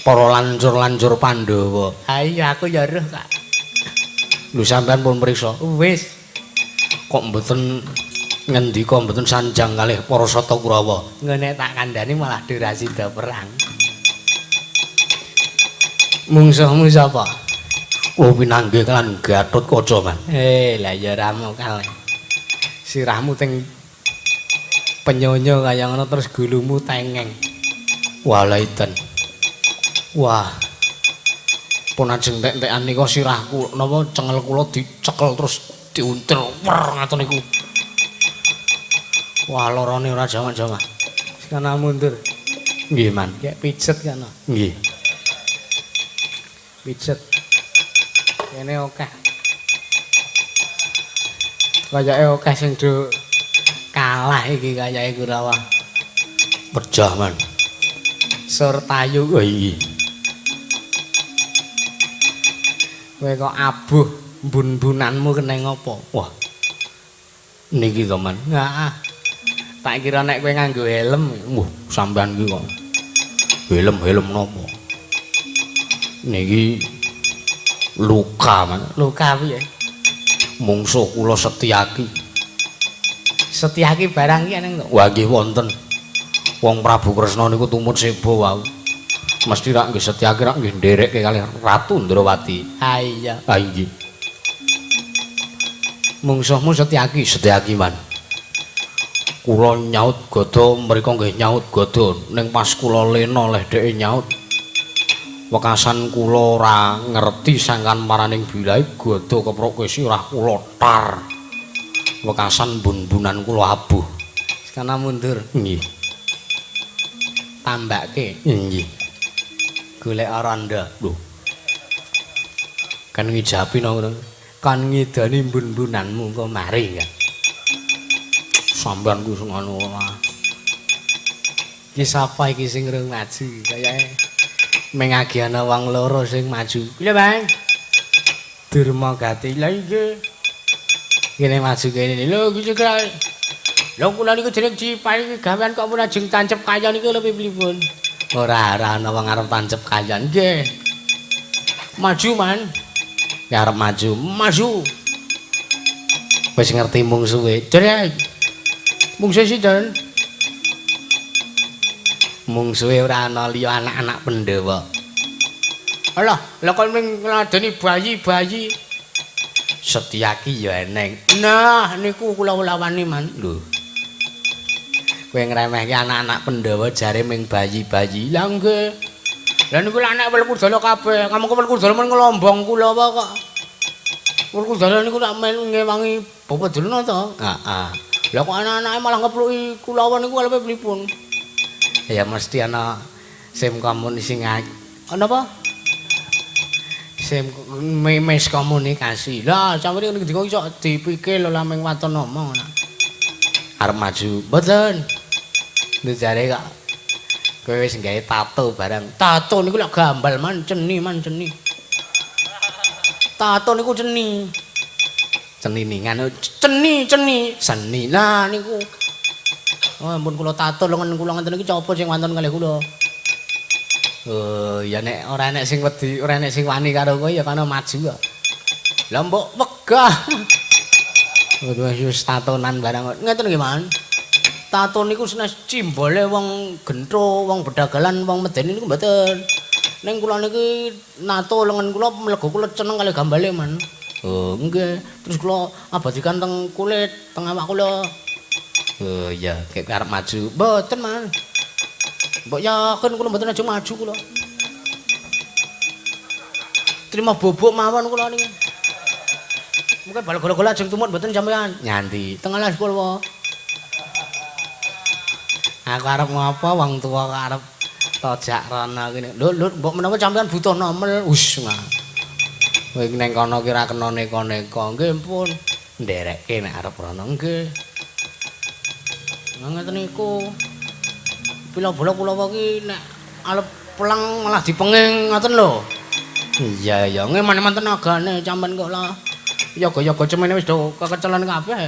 para lancur-lancur Pandhawa. Ha iya aku ya roh, Kak. Lho sampean pun mriksa. Wis. Kok mboten ngendika mboten sanjang kalih para Sata Kurawa. Ngene tak kandhani malah durasi da perang. Mungsuhmu sapa? Oh pinanggih kan Gatotkaca, Man. Lah ya ramu kalih. Sirahmu teng penyonyo kaya ngono terus gulumu tengeng. Walaidan. Wah. Pun ajeng tek-tekan nika sirahku napa cengel kula dicekel terus diuntel wer ngaten niku. Wah lorone ora jamak-jamak. Kana mundur. Nggih, Man. Kayak pijet kana. Nggih. Pijet. Kene akeh. Kayake akeh sing do kalah iki kayake Kurawa. Pejah, Man. Surtayu. Oh iya. Kowe kok abuh bun-bunanmu keneng apa? Wah. Niki to, Man. Heeh. Tak kira nek kowe nganggo helm, sampean iki kok. Helm napa? Niki luka, Man. Luka piye? Mungsuh kula Setyaki. Setyaki barang iki neng to? Wah nggih wonten. Wong Prabu Kresna niku tumut seba wau. Mesti rak nggih Setyaki rak nggih nderekke kalih Ratu Ndrawati. Ha iya. Ha nggih. Mungsuhmu Setyaki, Man. Kula nyaut gada mriko nggih nyaut gada ning pas kula lena leh dheke nyaut wekasan kula ora ngerti sangkan maraning bilahe gada keprok kowe sirah kula tar wekasan bun-bunan kula abuh kana mundur nggih tambake nggih golek aranda lho kan ngijapi ngono kan ngidani bun-bunanmu kok mari kan sampean ku sing anu ora. Iki sapa iki sing urung maju? Kayake mengagi ana wong loro sing maju. Lho, Bang. Durmagati. Lah iki. Kene maju kene. Lho, iki juga. Lho kula niku jeneng diparingi gawean kok pun ajeng tancep kayon niku lho pripun? Ora ana wong arep tancep kayon. Nggih. Maju, Man. Ya arep maju. Maju. Wis ngerti mungsuhe. Jrek. Mungsuhe sinten? Mungsuhe ora ana liya anak-anak Pandhawa. Alah, lha kok ming ngladeni bayi-bayi. Setyaki ya eneng. Nah, niku kula lawani, Man. Lho. Kowe ngremehke anak-anak Pandhawa jare ming bayi-bayi. Lah nggih. Lah niku anak Werkudara kabeh. Kamu Werkudara men ngelombong kula apa kok. Werkudara niku tak men ngewangi Bapak Drona to? Heeh. Lah kok anak-anake malah ngepluki kulawan niku kalepe pripun? Ya mesti ana sim komunikasi ana apa? Sim miskomunikasi. Lah sampeyan ning ndika iso dipikir lho lameng waton ngomong ana. Arep maju. Mboten. Ndejare kok kowe wis gawe tato barang. Tato niku lak gambal man ceni. Tato niku ceni. Ceniningan ceni. Seni. Nah niku. Oh ampun kula tato lengen kula ngenten iki copo sing wonten kalih kula. Oh ya nek ora enek sing wedi, ora enek sing wani karo kowe ya kana maju kok. Lah mbok wegah. Wis tatonan barang ngeten nggih, Man. Tato niku senes cimbole wong gentho, wong bedagalan, wong medeni niku mboten. Ning kula niki nato lengen kula mlego kula seneng kali gambale, Man. Oh, nggih. Terus kula abadikan teng kulit, teng awak kula. Oh iya, kek arep maju. Mboten, Man. Mbok yakin kula mboten aja maju kula. Terima bobok mawon kula niki. Mungkin bal gola-gola ajeng tumut mboten sampean. Nyanti, teng alas kula. Aku arep ngopo wong tuwa kok arep tojak rono kene. Lho, mbok menawa sampean butuh nomel, wis mah. Kowe ning kono ki ra kena neka-neka. Nggih pun. Nderekke nek arep rono nggih. Ngeten niku. Pila-bola kula iki nek arep pelang malah dipenging ngoten lho. Iya ya, nggih man-man tenagane sampean kok lah. Yoga-yoga cemene wis do kekecelan kabeh.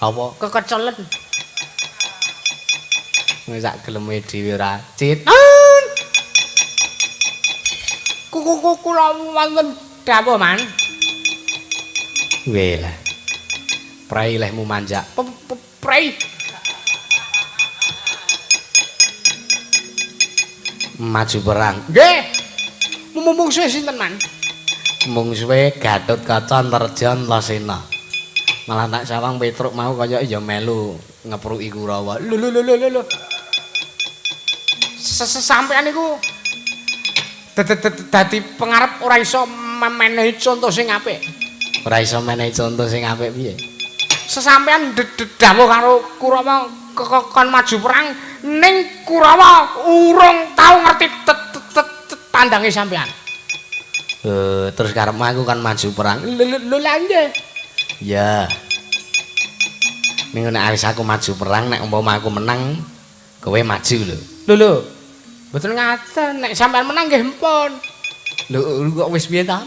Apa? Kekecelan. Wis sak geleme dhewe ora citon. Kuku kula wonten dawuh, Man. Weh lah. Prai lehmu manjak. Prai. Maju perang. Nggih. Mumpung suwe sinten, Man? Mung suwe Gatotkaca Antarjan Lasena. Malah tak sawang Petruk mau kaya ya melu ngepruki Kurawa. Lho. Sampeyan niku dadi pengarep ora iso menehi contoh sing apik. Ora iso menehi contoh sing apik piye? Sesampeyan dawuh karo Kurawa kon maju perang ning Kurawa urung tau ngerti tandange sampeyan. Terus karepmu aku kan maju perang. Lho lha nggih. Ya. Ning nek wis aku maju perang nek umpama aku menang kowe maju lho. Lho. Mboten ngaten, nek sampean menang nggih empun. Lho kok wis piye ta?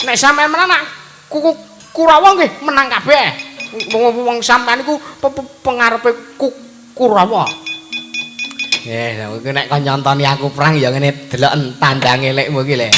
Nek sampean menang nak Kurawa nggih menang kabeh. Wong sampean iku pengarepe Kurawa. Kowe nek kon nyontoni aku perang ya ngene deloken tandange lekmu iki lho.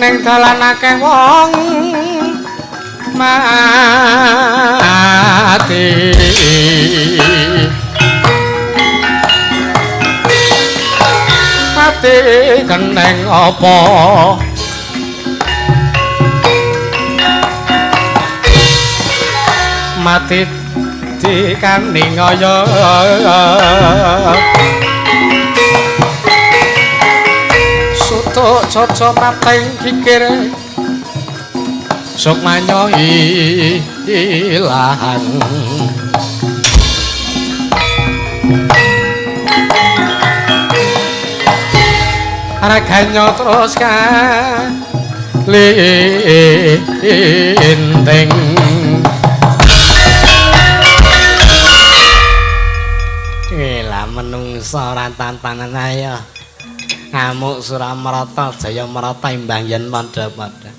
Ning dalan akeh wong mati keneng apa mati dikaninggaya sutuk coco mateng kikir Sukmanyo ilang Raganyo terus kalinteng Gila menungso ora tantanan ayo ngamuk Suramarata Jayamarata imbang yen padha-padha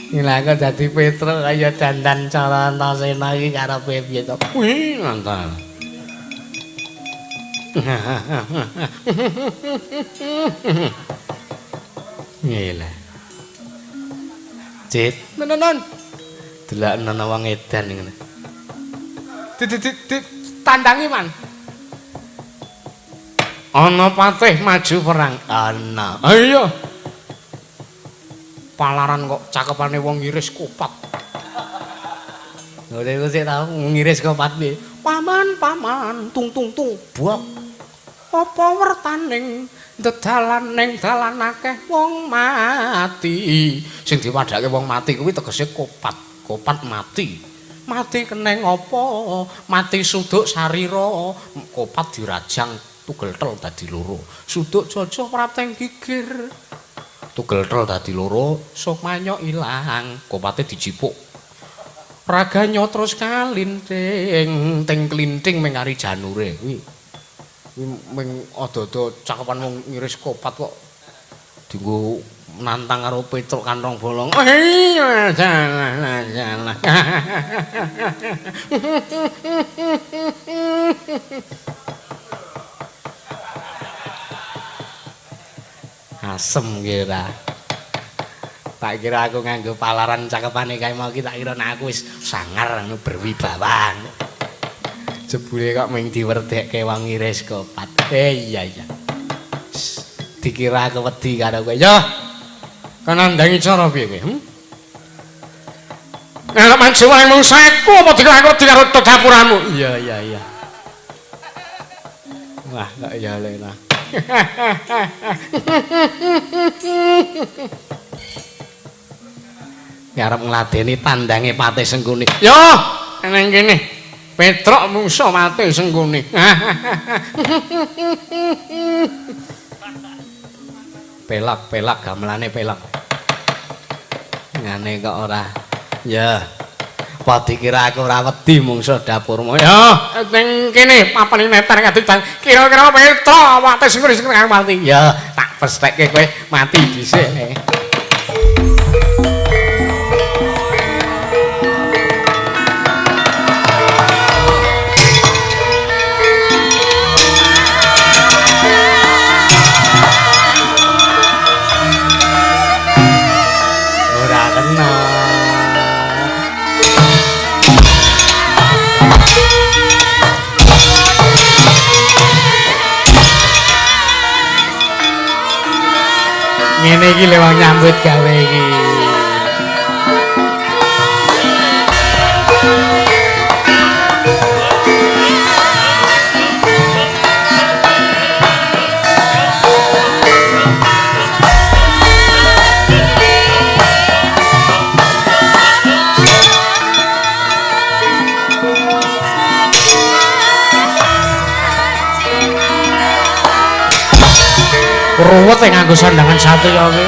Gila kok dadi Petruk kaya dandan cara Antasena iki karo piye to wih mantap Gila Cit non delok ana wong edan ngene tandangi man ana patih maju perang ana ayo palaran kok cakepane wong ngiris kopat ngene tau ngiris kopat piye paman tung buak apa wertaning dedalan ning dalan akeh wong mati sing diwadhake wong mati kuwi tegese kopat mati keneng apa mati suduk sarira kopat dirajang tugel tel dadi loro suduk jojo prateng gigir tugel tel dadi loro Sukmanyo ilang kopate dijipuk Raganyo terus kalinting ting klinting mengari janure kuwi ming ada-ada cakepan wong ngiris kopat kok dienggo nantang karo Petruk kantong bolong jalan asem kira tak kira aku nganggo palaran cakepane kae mau ki tak kira nek aku wis sangar berwibawa jebule kok ming diwerdekke wong ngiris kopat iya dikira aku wedi karo kowe yo kanandangi cara piye kowe nek mancu wae mung saku apa dikira aku wedi karo dapuramu iya wah kok ya lena ngarep ngladeni tandange Patih Sengkuni. Yo, nang kene. Petruk mungsuh Patih Sengkuni. Pelak gamelane pelak. Ngene kok ora. Ya. Apa dikira aku ora wedi mungsuh dapurmu. Yo, ning kene papan netar kadang kira-kira Petruk Patih Sengkuni sing mati. Ya, tak pestekke kowe mati dhisik. Ngene iki lho nyambut gawe iki. Ruwet nganggo sandangan satu ya kowe.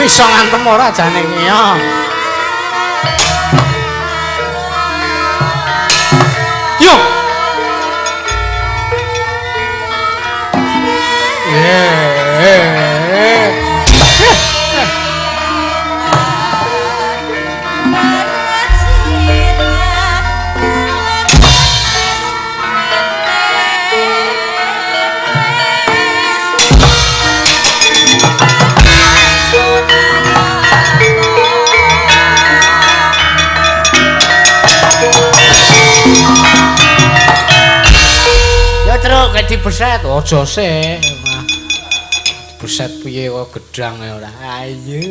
Bisa ngantem ora jane ya. Yo. Dibeset aja sik. Beset piye kok gedang ora. Ayo.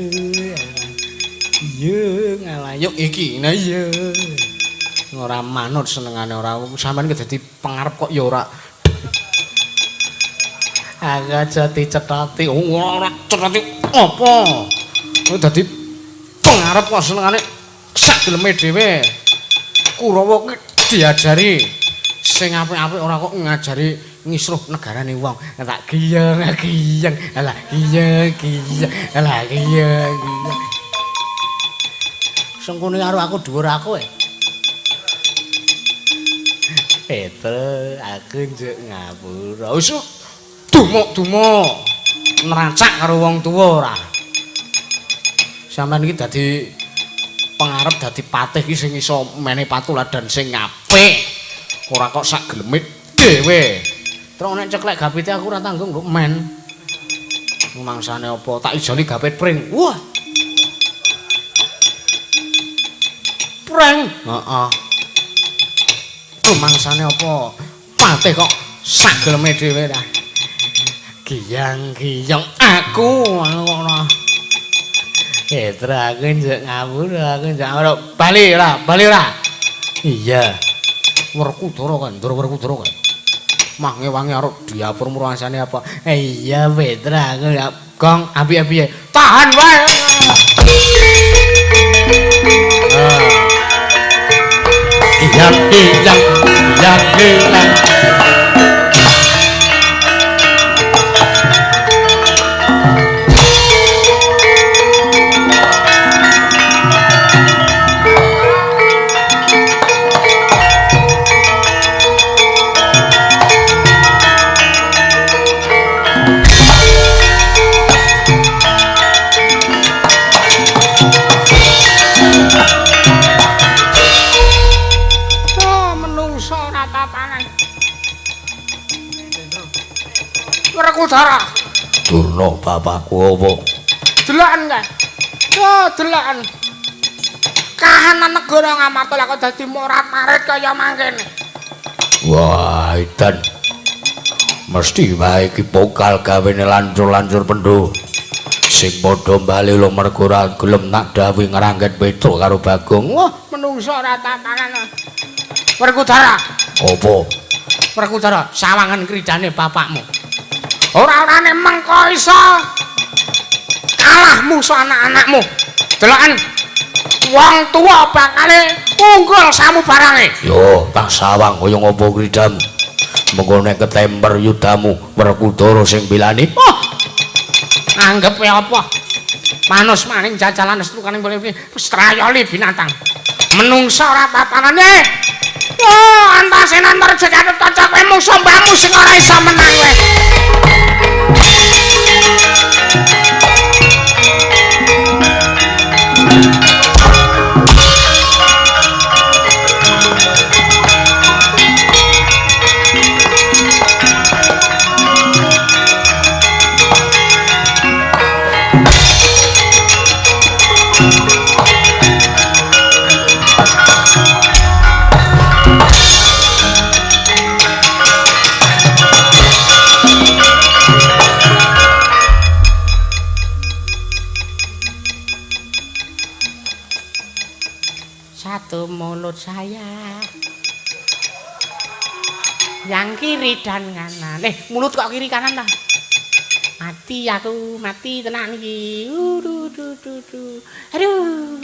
Yo ngalah yuk iki. Nah iya. Ora manut senengane ora sampean dadi pengarep kok ya ora. Aga jati cethati. Ora cethati apa? Dadi pengarep kok senengane sak geleme dhewe. Kurawa ki diajari sing apik-apik ora kok ngajari ngisruh negarane wong. Tak giyeng. Alah giyeng. Alah giyeng. Sengkune karo aku dhuwur aku aku njuk ngapura. Wis dumuk-dumuk nerancak karo wong tuwa ora. Sampeyan iki dadi pengarep dadi patih iki sing iso mene patuladan sing apik. Ora kok sak geleme dhewe. Terus nek ceklek gapite aku ora tanggung kok men. Mangsane apa? Tak ijoli gapit pring. Wah. Pring. Heeh. Mangsane apa? Patih kok sak geleme dhewe ta. Giyang-giyang aku ngono. Petra aku njuk ngawur, aku njuk bali ora. Iya. Werkudara kan, Werkudara kan. Mah ngewangi arep diapur murasane apa? Iya Petra aku gong abi-abi. Tahan wae. Giyang. Werkudara. Durna bapakku apa? Delakan kae. Yo delakan. Kahanan negara ngamarta kok dadi morat-marit kaya mangkene. Wah, edan. Mesti wae iki pokal gawene lancur-lancur pendho. Sing padha bali lo mergo ora gelem tak dawuhi ngrangget Petruk karo Bagong. Wah, menungso ora tatanan. Werkudara. Apa? Werkudara, sawangan kridane bapakmu. Ora-orane mengko iso kalah musuh anak-anakmu. Deloken wong tuwa bakale punggul samu barange. Yo, tak sawang kaya ngopo kridamu. Mengko nek ketemper yudamu Werkudara sing bilani. Oh. Anggepe apa? Manus maning jajalan strukane boleh strayoli binatang. Menungsa ora tatanane. Oh, antase nantar jekane cocok kowe musuh mbahmu sing ora iso menang kowe. Satu mulut saya yang kiri dan kanan. Mulut kok kiri kanan lah. Mati aku, mati tenan iki. Aduh.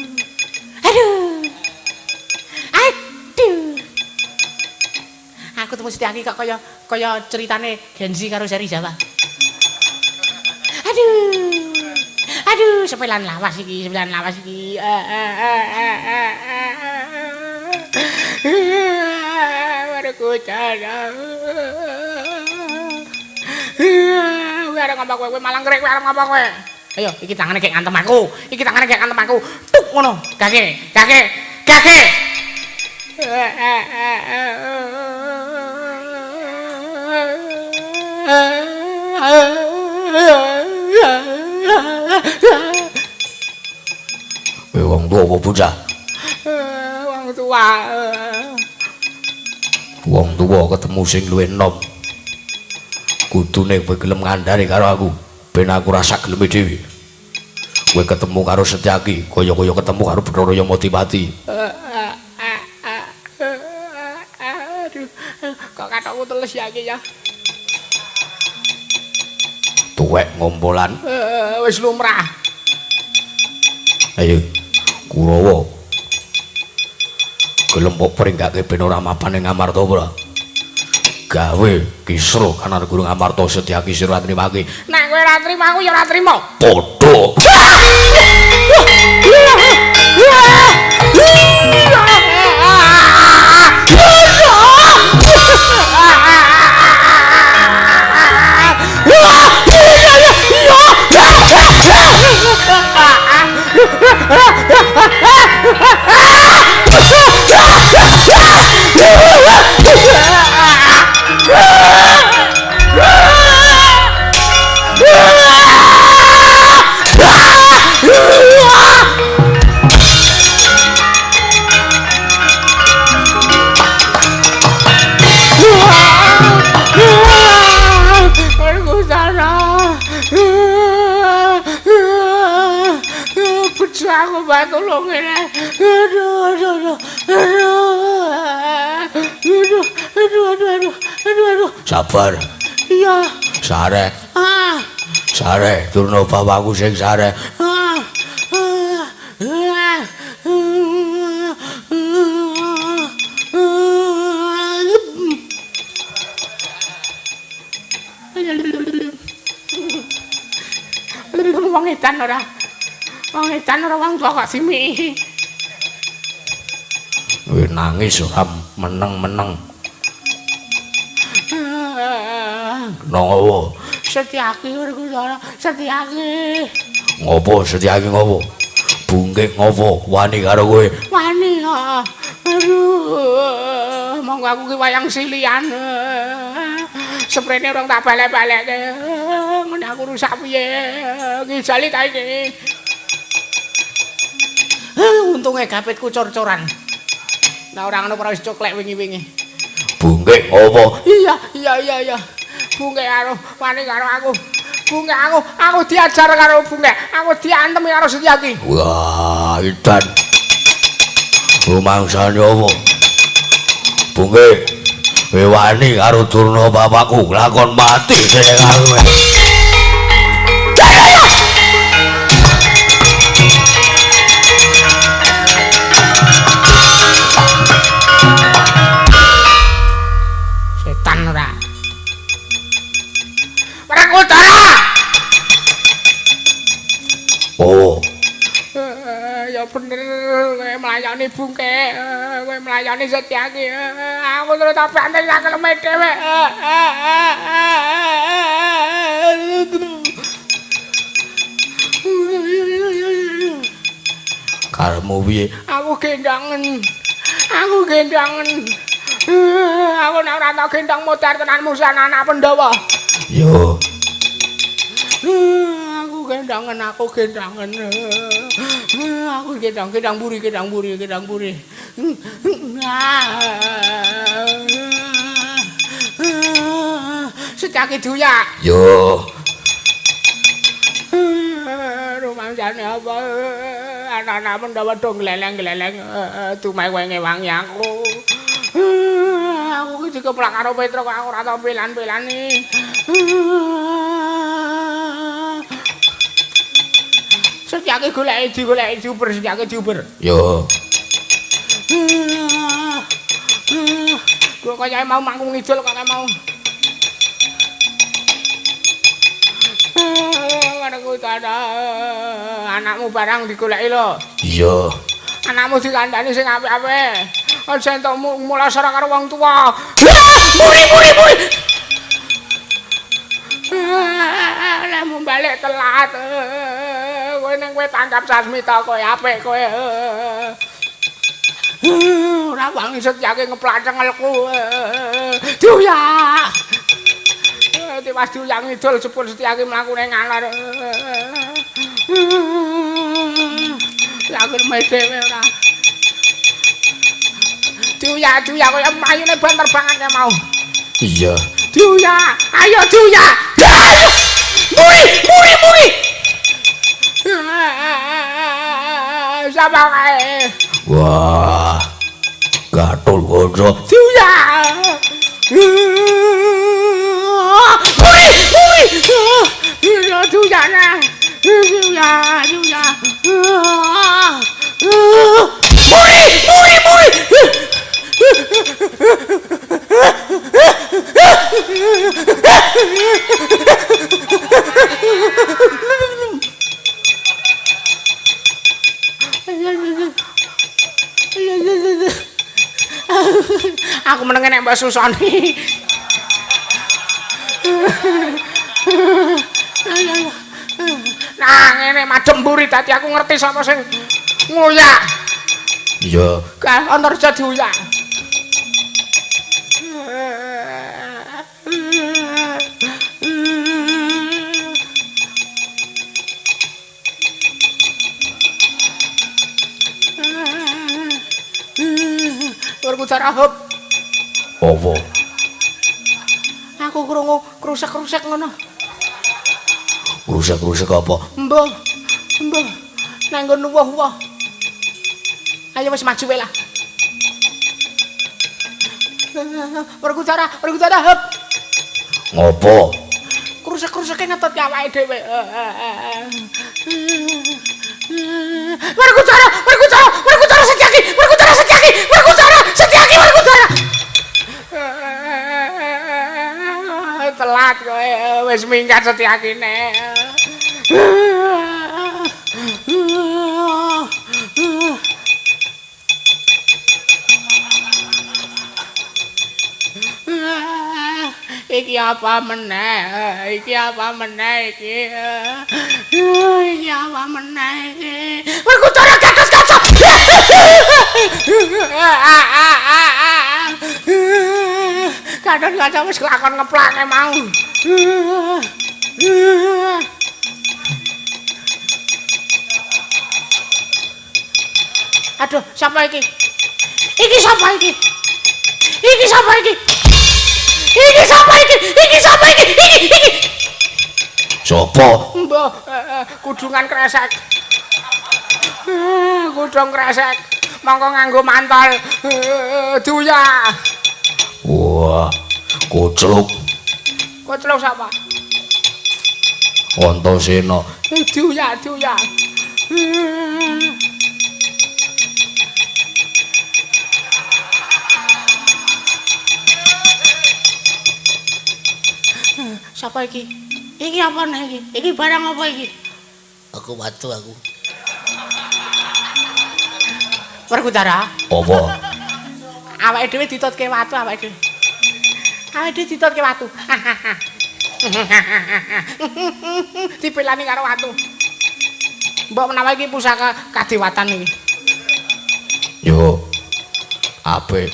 Aku temu Siti Aki kok kaya ceritane Genzi karo Seri Jawa. Aduh, sepelan lawas iki. Werkudara. arep ngapa kowe malang krek kowe arep ngapa kowe? Ayo, iki tangane gek ngantem aku. Iki tangane gek ngantem aku. Tuk ngono. Gage. Wong tuwa apa bocah? Wong tua. Wong tuwa ketemu sing luwih enom. Kudune kowe gelem ngandhani karo aku, ben aku rasa geleme dhewe. Kowe ketemu karo Setyaki, kaya-kaya ketemu karo Bathara Yamadipati. Aduh, kok katokku teles ya iki ya. Tuwek ngompolan. Wis lumrah. Ayo, Kurawa. Gelem kok peringgake ben ora mapan ing Ngamarta ora? Gawe kisruh kanar Guru Ngamarta Setyaki sira atrimake. Nek kowe ora trimo aku ya ora trimo. Padha. Aku batu lo ngene. Aduh. Sabar. Iya. Sare. Sare, turno bapakku sing sare. Wong edan ora. Wong edan ora wong tua kok simi. Kowe nangis ora meneng-meneng. Ngopo? Setyaki Werkudara, Setyaki. Ngopo Setyaki ngopo? Bungkek ngopo? Wani karo kowe? Wani kok. Aduh, monggo aku ki wayang silian. Sprene urung tak balek-balekke. Ngene aku rusak piye? Ki jali ta iki. Untunge gapitku cor-coran. Nah ora ngono ora wis coklek wingi-wingi. Bungkek ngopo? Iya. Bungkek karo wani karo aku. Bungkek aku diajar karo Bungkek. Aku diantem karo Setyaki. Wah, edan. Rumangsane apa? Bungkek, kowe wani karo Durna bapakku lakon mati sing kowe. Setan ora. Werkudara. Oh, Ya bener kowe melayani Bungkek, kowe melayani Setyaki. Aku terus tak banting sak keleme dhewe. karepmu piye? Aku gendangen. Aku nek ora tau gendang modar tenan musan anak Pandhawa. Yo, Aku gendangen. Aku gendang buri. Setyaki duyak. yo. Rumangsane apa? Anak-anak Pandhawa do gleleng-gleleng tumae kowe ngewangi aku. Aku iki dikeplak karo Petra kok aku ora tau pelan-pelani. Setyaki goleki diuber, Setyaki diuber. Yo. Kok kaya mau mangkung ngidul kok mau. Karepku ada anakmu barang digoleki lho. Iya. Anakmu dikandani sing apik-apik. Aja entuk mulasara karo wong tuwa. Muri. Lemu balik telat. Kowe ning kowe tangkap Sasmita kowe apik kowe. Ora wangi Setyaki ngeplacengelku. Duya. Tiwas Duya ngidul sepur Setyaki mlaku ning ngalor. Lakir dhewe ora. Duya kaya mayune ban terbangan mau. Iya. Duya, ayo Duya. Ayo. Muri. Sama kae. Wah. Gatul gojo. Duya. Muri. Duya na. Duya. Muri. Aku meneng nek Mbak Susoni. Nah, ngene madem mburi dadi aku ngerti sapa sing nguyak. Iya. Ka Antarja diuyak. Werkudara hop. Apa? Aku krungu krusek-krusek ngono. Krusek-krusek apa? Mbah. Nang nggon woh-woh. Ayo wis maju wae lah. Werkudara hop. Ngopo? Krusek-kruseke ngetut awake dhewe. Werkudara Setyaki. Telat kowe wis minggat Setyakine. Iki apa meneh iki? Werkudara gatos kaca. Kadang kaca wis kelakon ngeplake mau. Aduh, siapa iki? Iki siapa iki? Sopo? Mbah, kudungan kresek. Kudung kresek. Mongko nganggo mantol. Duya. Wah, kocluk. Kocluk sapa? Antasena. Duya. Siapa iki? Iki apa nih iki? Iki barang apa iki? Aku watu aku. Werkudara. Apa? Awake dhewe ditutke watu awake dhewe. Dipelani karo watu. Mbok menawa iki pusaka kadewatan iki. Yo. Apik.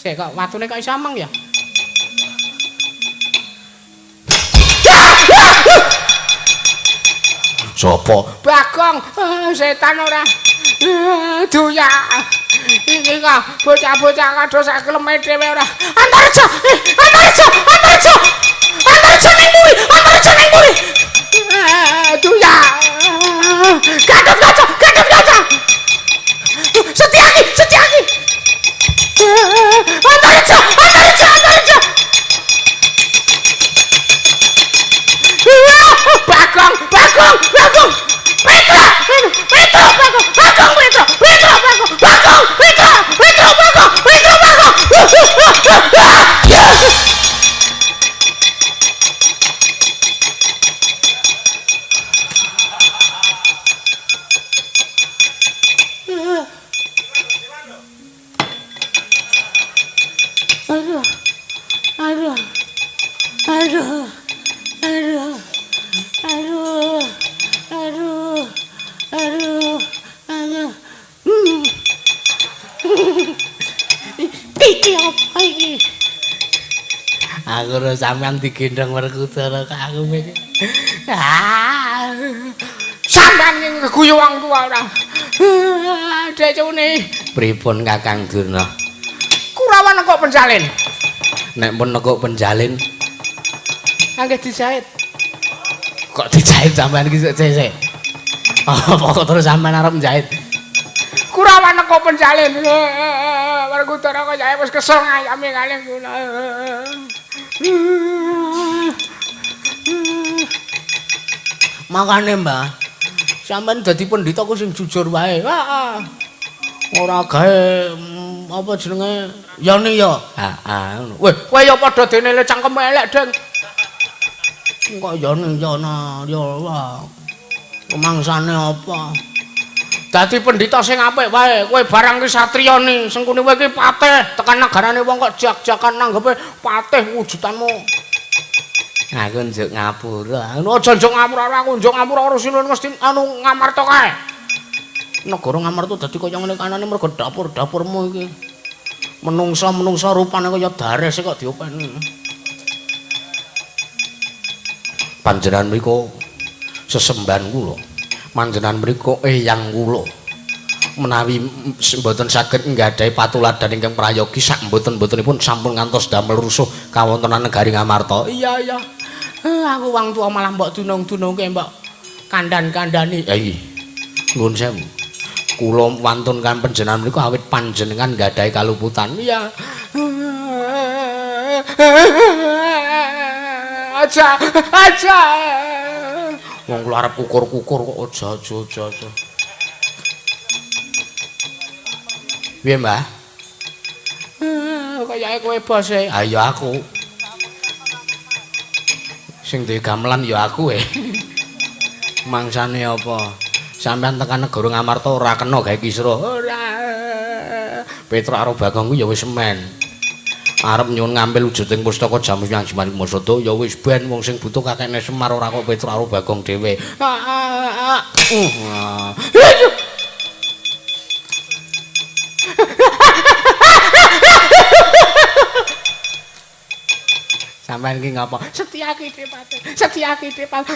Sik kok watune kok iso ameng ya? Sopo? Bagong, setan ora. Duya. Iki kok bocah-bocah kadho sak kleme dhewe ora. Antarja ning mburi. Duya. Gadot kaca. Setyaki. Antarja. Bagong. ngono sampean digendong Werkudara aku iki. Sampean iki ngeguyu wong tuwa ora. Decune. Pripun Kakang Durna? Kurawan kok penjalin. Nek pun nekuk penjalin angge dijahit. Kok dijahit sampean iki sik. Apa terus sampean arep njahit? Kurawan kok penjalin. Werkudara kok jahit wis kesel ayame kalih kula. Makane, Mbah, sampean dadi pendhita ku sing jujur wae. Ora gawe apa jenenge yane ya. Heeh. Weh, kowe ya padha dene le cangkem elek, Deng. Kok yane yana ya wah. Kemangsane apa? Dadi pendhita sing apik wae. Kowe barang ki satriyane, sengkune kowe ki patih, tekan negarane wong kok jak-jakan nanggepe patih wujudanmu. Aku njuk ngapura. Aja njuk ngapura, aku njuk ngapura harus mesti anu ngamarta kae. Negara ngamarta dadi kaya ngene kanane mergo dapur-dapurmu iki. Menungsa rupane kaya dares kok diopeni. Panjenengan mriku sesembahan kula. Panjenengan mriku eyang kula. Menawi mboten saged nggadahi patuladan ingkang prayogi sak mboten-mbotenipun sampun ngantos damel rusuh kawontenan negari Ngamarta. Iya. Aku wong tuwa malah mbok dunung-dunungke mbok kandhan-kandhani. Iya. Nuwun sewu. Kula wantunkan panjenengan mriku awit panjenengan nggadahi kaluputan. Iya. Aja. Wong kula arep kukur-kukur kok aja. Piye, Mbah? Kayake kowe bose. Ah ya aku. Sing duwe gamelan ya aku Mangsane apa? Sampeyan tekan negara Ngamarta ora kena gawe kisruh. Ora. Petruk karo Bagong ku ya wis men. Arep nyuwun ngambil wujuding pustaka Jamu Hyang Jimani Masada ya wis ben wong sing butuh kakekne Semar ora kok Petruk karo Bagong dhewe. Sampeyan iki ngapa? Setyaki Depat.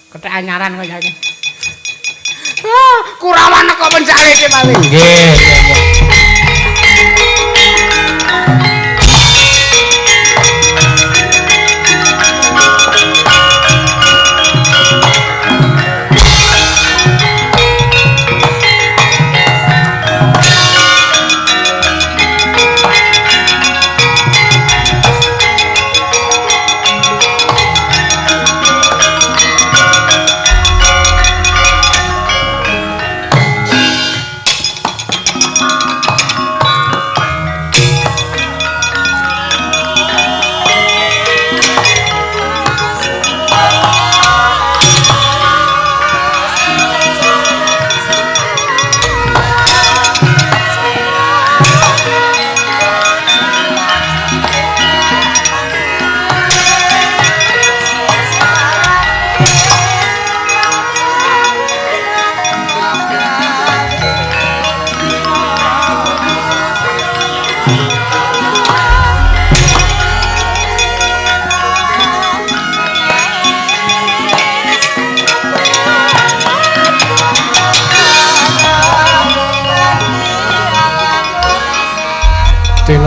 Kethek anyaran kaya iki. Kurawan kok mencari Depat. Nggih.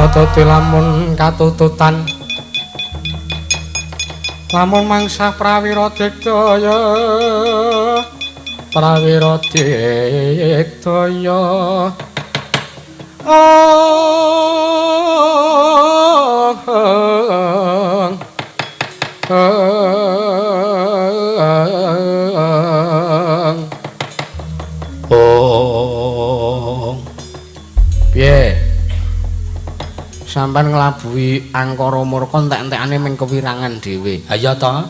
Dadi lamun katututan lamun mangsa prawira digdaya piye sampean nglabuhi angkara murka entek-entekane ming kewirangan dhewe. Ha ya ta?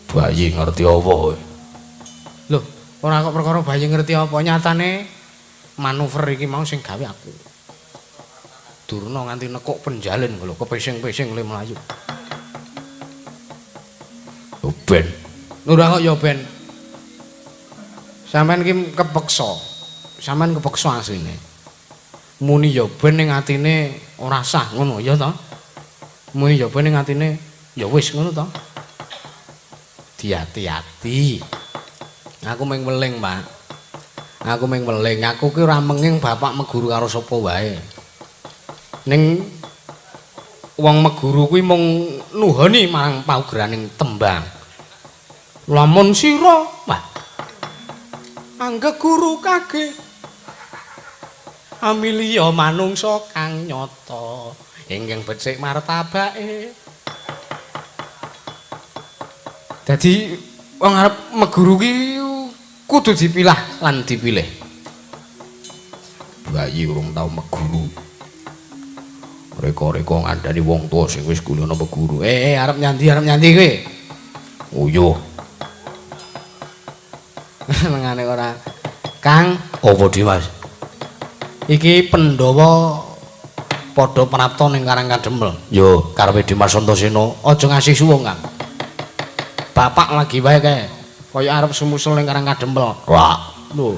Bayi ngerti apa kowe? Lho, ora kok perkara bayi ngerti apa, nyatane manuver iki mau sing gawe aku. Durna nganti nekuk penjalin lho, kepesing-pesing le mlayu. Ben. Ora kok ya ben. Sampeyan iki kepeksa. Sampeyan kepeksa asline. Muni ya ben ning atine ora sah ngono ya to. Muni ya ben ning atine ya wis ngono to. Hati-hati. Aku mung weling, Pak. Aku mung weling. Aku ki ora menging bapak meguru karo sapa wae. Ning wong meguru kuwi mung nuhoni marang paugraning tembang. Lamun sira, Pak. Angga guru kage. Amilia manungsa kang nyata ingkang becik martabake. Dadi wong arep meguru ki kudu dipilah lan dipilih. Bayi urung tau meguru. Reka-reka ngandani wong tuwa sing wis kulana meguru. Arep nyandi kowe. Uyuh. Nengane ora. Kang, apa Dimas? Iki Pandhawa padha prapta ning Karang Kadempel. Yo, karepe Dimas Antasena, aja ngasih suwung, Kang. Bapak lagi wae kae. Kaya arep sumusul ning Karang Kadempel. Wah, lho.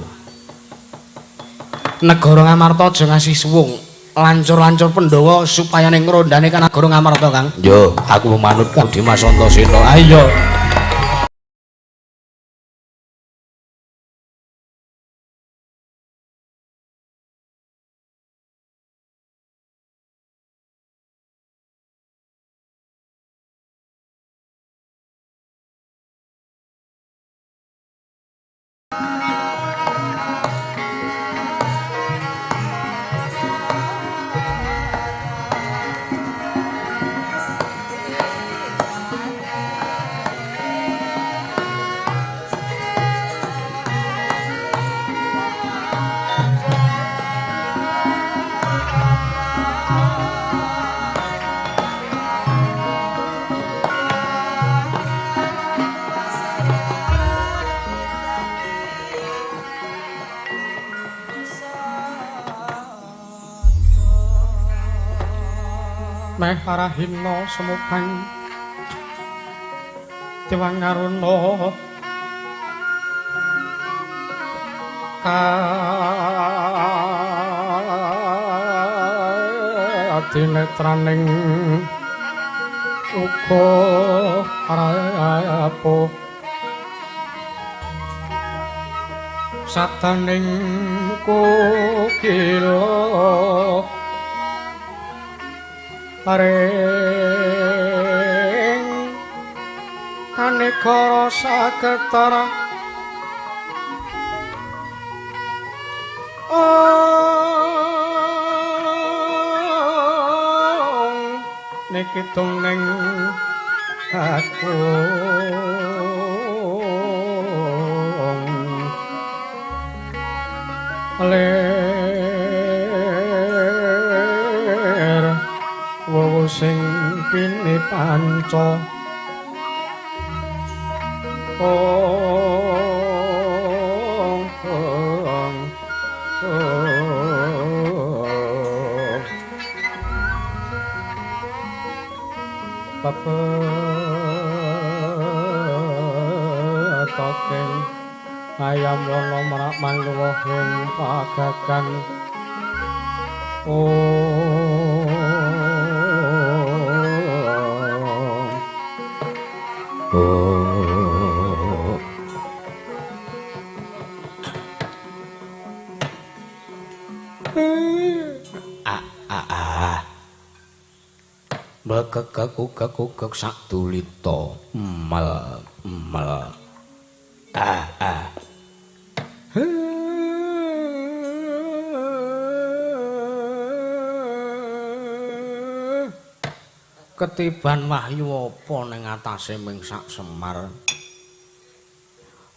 Negara Ngamarta aja ngasih suwung. Lancur-lancur Pandhawa supaya ning ngrondane kan negara Ngamarta, Kang. Yo, aku manut Kang Dimas Antasena. Ayo. Meh parahina semupang Dewang Ngaruna adinetraning uga rayapo sadaning kukila paring kanegara saketara niki ning aku ler wowo sing pini panca token ayam lono merak mangluwah ing pagagan Bekek sak tulita mel ketiban wahyu apa ning atase ming sak Semar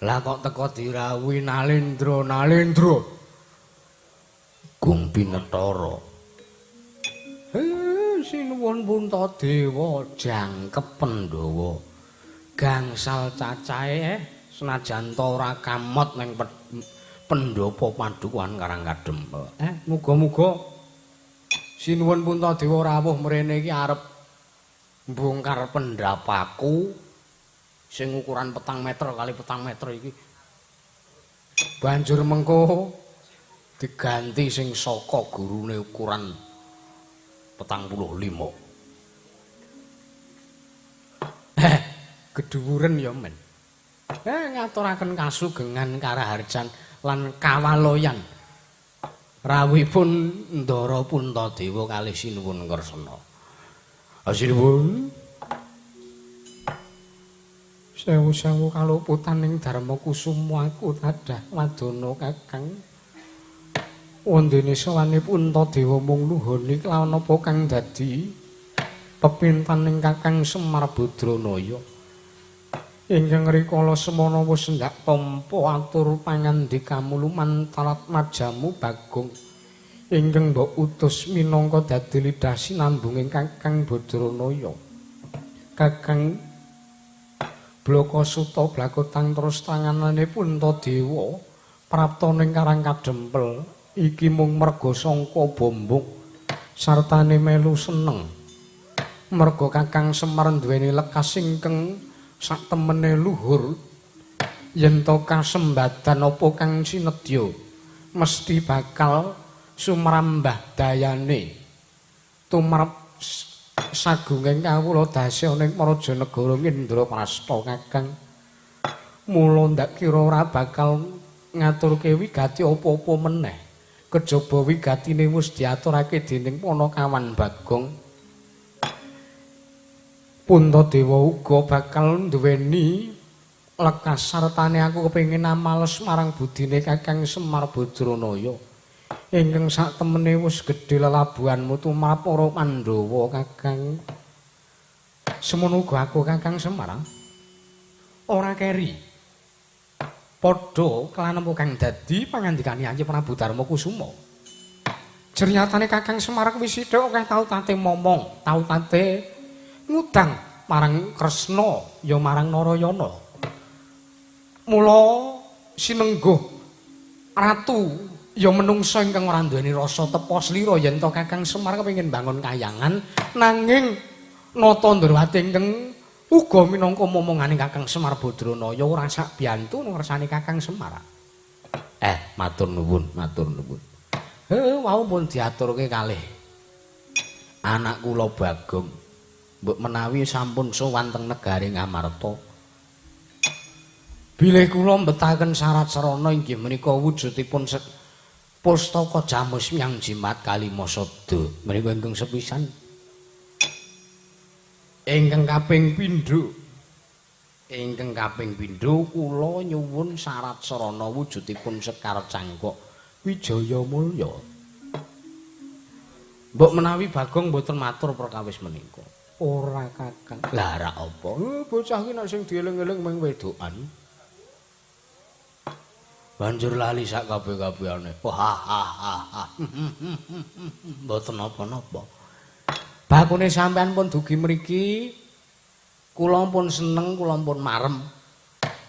lah kok teko dirawuhi Nalendra Gung Pinetara sinuwun Puntadewa jangkep Pandhawa gangsal cacahe senajan ta ora kamot ning pendhapa padukuhan Karang Kadempel. Muga-muga sinuwun Puntadewa rawuh mrene iki arep mbongkar pendapaku sing ukuran 4 meter kali 4 meter iki. Banjur mengko diganti sing saka gurune ukuran 45. Gedhuwuren ya men. Ngaturaken kasugengan karaharjan lan kawaloyan rawuhipun Ndara Puntadewa kalih Sinuwun Kresna. Sinuwun sewu-sewu kaluputan ing Darma Kusuma aku tadah wadana Kakang. Wondene sawane Puntadewa mung nuhoni kelawan apa kang dadi pepintaning Kakang Semar Badranaya. Ingkang rikala semana wis ndak tampa atur pangandikamu lumantarat majamu Bagong. Ingkang mbok utus minangka dadi lidah sinambunging Kakang Badranaya. Kakang Blokasuta blakotang terus tanganane Puntadewa prapta ning Karang Kadempel iki mung merga sangka bombong sartane melu seneng. Merga Kakang Semar duweni lekas ingkang sak temene luhur yen to kasembadan apa kang sinedya mesti bakal sumrambah dayane tumrap sagunging kawula dasya ning Marajanegara Indraprastha Kakang. Mula ndak kira ora bakal ngaturke wigati apa-apa meneh kejaba wigatine wis diaturake dening Panakawan Bagong. Puntadewa uga bakal nduweni lekas sartane aku kepengin amales marang budine Kakang Semar Badranaya ingkang sak temene wis gedhe lelabuhanmu tumrap para Pandhawa Kakang. Semono uga aku Kakang Semar ora keri padha kelan apa kang dadi pangandikane Anjing Prabu Darma Kusuma. Jernyatane Kakang Semar kuwi sithik akeh tau tate momong, tau tate ngudang marang Kresna ya marang Narayana. Mula sinengguh ratu ya menungsa ingkang ora nduweni rasa tepa slira yen to Kakang Semar kepengin bangun kayangan nanging nata Ndrawati ingkang uga minangka momongane Kakang Semar Badranaya ora sak biyantu ngersani Kakang Semar. Matur nuwun, matur nuwun. Wau pun diaturke kalih anak kula Bagong. Mbok menawi sampun sowan teng negari Ngamarta. Bilih kula mbetahaken syarat sarana inggih menika wujudipun pustaka Jamus Myang Jimat Kalimasada. Menika ingkang sepisan. Ingkang kaping pindho. Ingkang kaping pindho kula nyuwun syarat sarana wujudipun Sekar Cangkok Wijaya Mulya. Mbok menawi Bagong mboten matur perkawis menika. Ora Kakang. Lah ra apa? Bocah ki nek sing dieling-eling mung wedokan. Banjur lali sak kabeh-kabehane. Mboten napa-napa. Bakune sampean pun dugi mriki kula pun seneng, kula pun marem.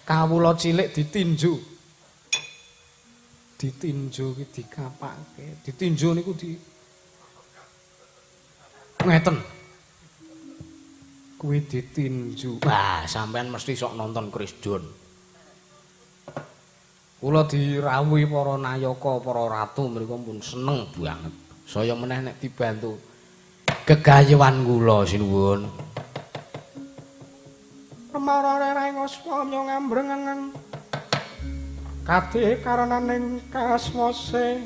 Kawula cilik ditinju. Ditinju ki dikapake. Ditinju niku ngeten. Kuwi ditinju. Wah, sampean mesti sok nonton Krisdon. Kula dirawuhi para nayaka, para ratu mriku pun seneng banget. Saya meneh nek dibantu gegayuhan kula sinuwun. Pemara rengos pamyo ngambrengen. Kadhe karananing kasmose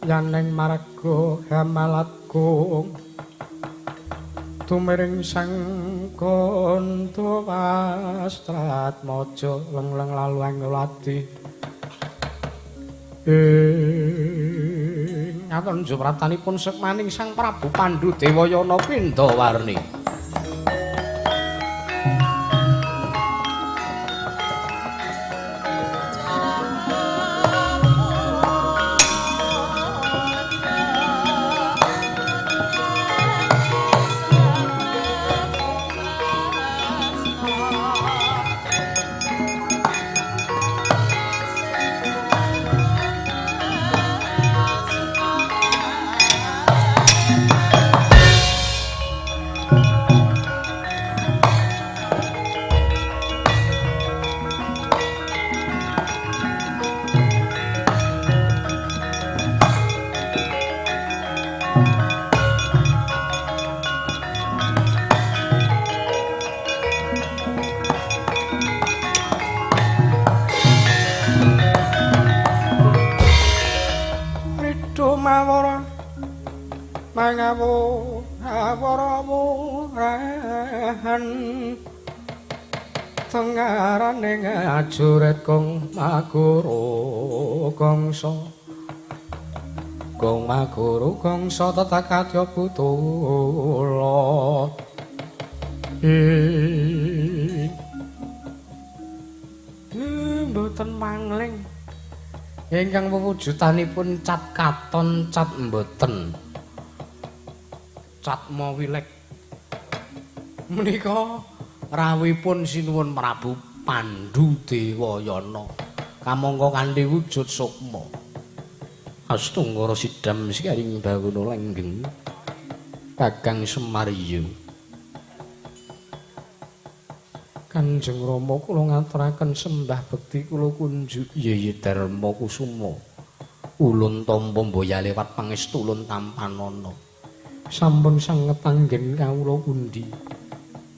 yaning marga hamalatku. Tumiring sang kondo wastrat mojo lengleng lalu anglati ngaton jupratanipun sekmaning sang Prabu Pandhu Dewayana Pindawarni. Rido mawara mangawu awara-wurahan tengarane ngajuret kong maguru gongsa tetakadya butula mboten mangling ingkang wewujudanipun cat katon cat mboten cat mawilek menika rawuhipun sinuwun Prabu Pandhu Dewayana kamangka kanthi wujud sukma Astunggara sidam sikaring bawana langgeng Kakang Semarya Kanjeng Rama kula ngaturaken sembah bekti kula kunjuk Yeye Darma Kusuma ulun tampa mboya lewat pangestu ulun tampanana sampun sanget anggen kawula pundi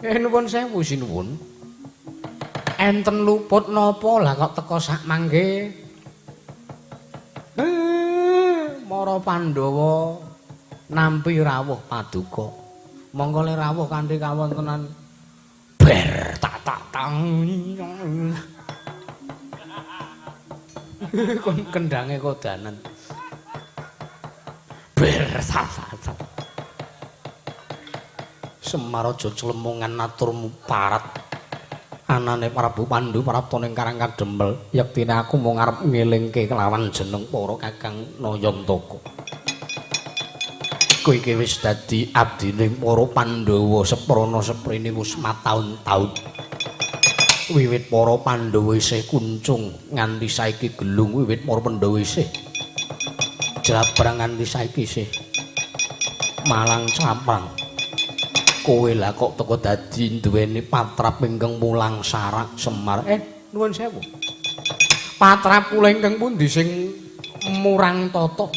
nuwun sewu sinuwun enten luput napa lah kok teka sak mangke Para Pandhawa nampi rawuh paduka monggo le rawuh kanthi kawontenan ber tatang kon kendange kodanan ber tatang Semar aja clemungan atur muparat anane Prabu Pandhu prapta ning Karang Kadempel yektine aku mung arep ngelingke kelawan jeneng para Kakang Nayantaka kowe iki wis dadi abdining para Pandhawa seprana seprene wis mataun-taun wiwit para Pandhawa isih kuncung nganti saiki gelung wiwit para Pandhawa isih jlabrang nganti saiki isih malang campang kowe lah kok teko dadi duweni patrap ingkang mulang sarak Semar nuwun sewu patrap kula ingkang pundi sing murang tata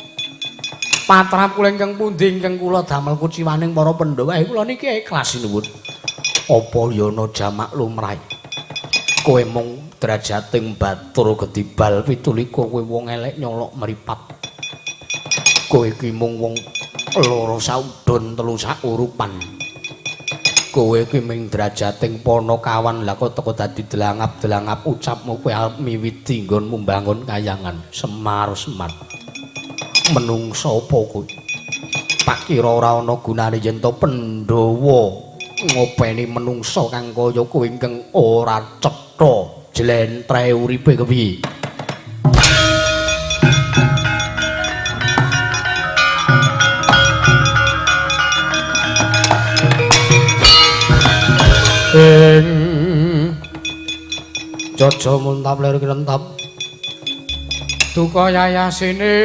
patrap kula ingkang pundi ingkang kula damel kuciwaning para Pandhawa kula niki ikhlas nuwun apa yana jamak lumrahe kowe mung drajating batur gedibal 17 kowe wong elek nyolok mripat kowe iki mung wong loro saudon telu saurupan kowe iki ming drajating Panakawan lah kok teko dadi delangap-delangap ucapmu kowe arep miwiti nggonmu mbangun kayangan Semar menungsa apa kowe tak kira ora ana gunane yen to Pandhawa ngopeni menungsa kang kaya kowe ingkang ora cetha jlentre uripe kepiye Jaja muntap lir kirentap duka yayasine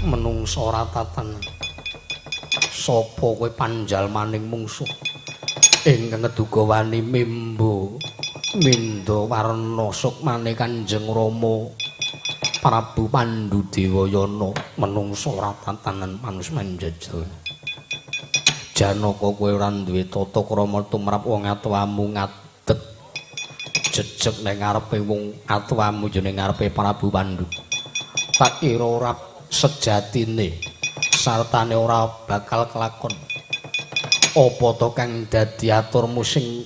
menungsa ratatan sapa kowe panjalmaning mungsuh ingkang keduga wani mimbo Mindha warna sukmane Kanjeng Rama Prabu Pandhu Dewayana menungsa ratatanan manus manjajal Janaka kowe ora duwe tata krama tumrap wong atuwamu ngadeg jejeg ning ngarepe wong atuwamu yo ning ngarepe Prabu Pandhu tak kira ora sejatine sartane ora bakal kelakon apa to kang dadi aturmu sing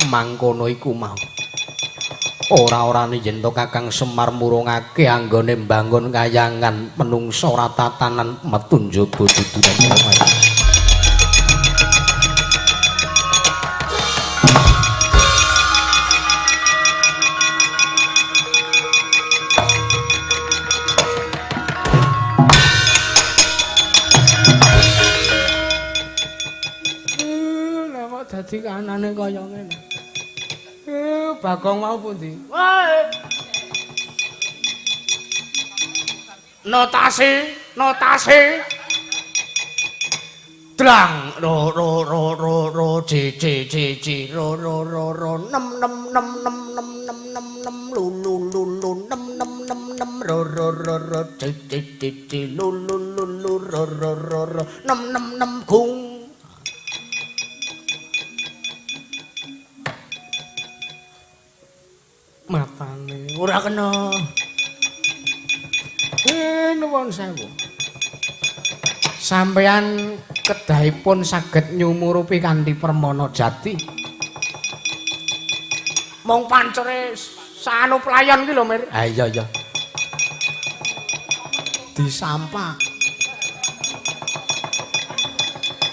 mangkono iku mau ora-orane yen to Kakang Semar murungake anggone mbangun kayangan menungsa ratatanan metu njaba duduran dadi kanane kaya ngene. Bagong mau pundi? Wae. Notasi. Drang ro ro ro ro ro ci ci ci ci ro ro ro ro nem nem nem nem nem nem nem nem lu lu lu lu nem nem nem nem ro ro ro ro ci ci ci ci lu lu lu lu ro ro ro ro nem nem nem kung matane ora kena nuwun sewu sampeyan kedahipun saged nyumurupi kanthi permana jati mong pancere sanu playon ki lho Mir ha iya iya disampah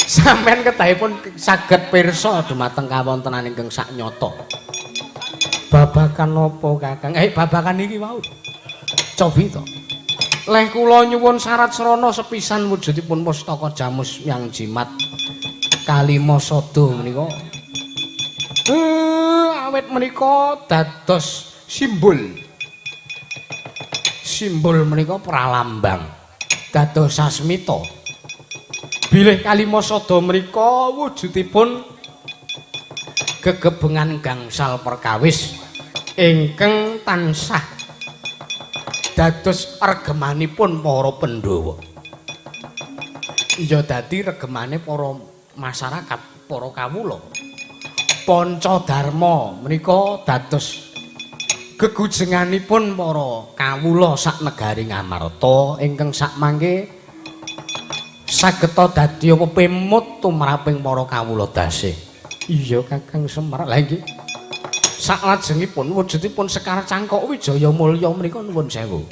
sampeyan kedahipun saged pirsa dumateng kawontenan ingkang sak nyata babakan apa Kakang babakan iki wau cobi to leh kula nyuwun syarat srana sepisan wujudipun pustaka Jamus Myang Jimat kalima sada menika awet menika dados simbol menika pralambang dados sasmita bilih kalima sada menika wujudipun gegebengan gangsal perkawis ingkang tansah dados regemanipun para Pandhawa. Iya dadi regemane para masyarakat, para kawula. Pancadharma menika dados gegujenganipun para kawula sak negari Ngamarta ingkang sakmangke sageta dadi pepemut tumraping para kawula dasih. Iya Kakang Semar. Lah nggih. Saklajengipun wujudipun Sekar Cangkok Wijaya Mulya menika nuwun sewu.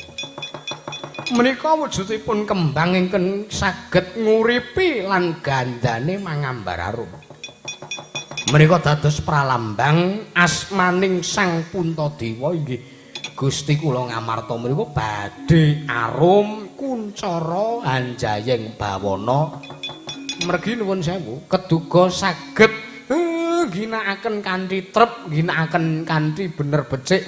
Menika wujudipun kembang ingkang saged nguripi lan gandane mangambar arum. Menika dados pralambang asmaning Sang Puntadewa inggih Gusti kula Ngamarta menika badhe arum kuncara anjayeng bawana. Mergi nuwun sewu keduga saged ginakaken kanthi trep, ginakaken kanthi bener becik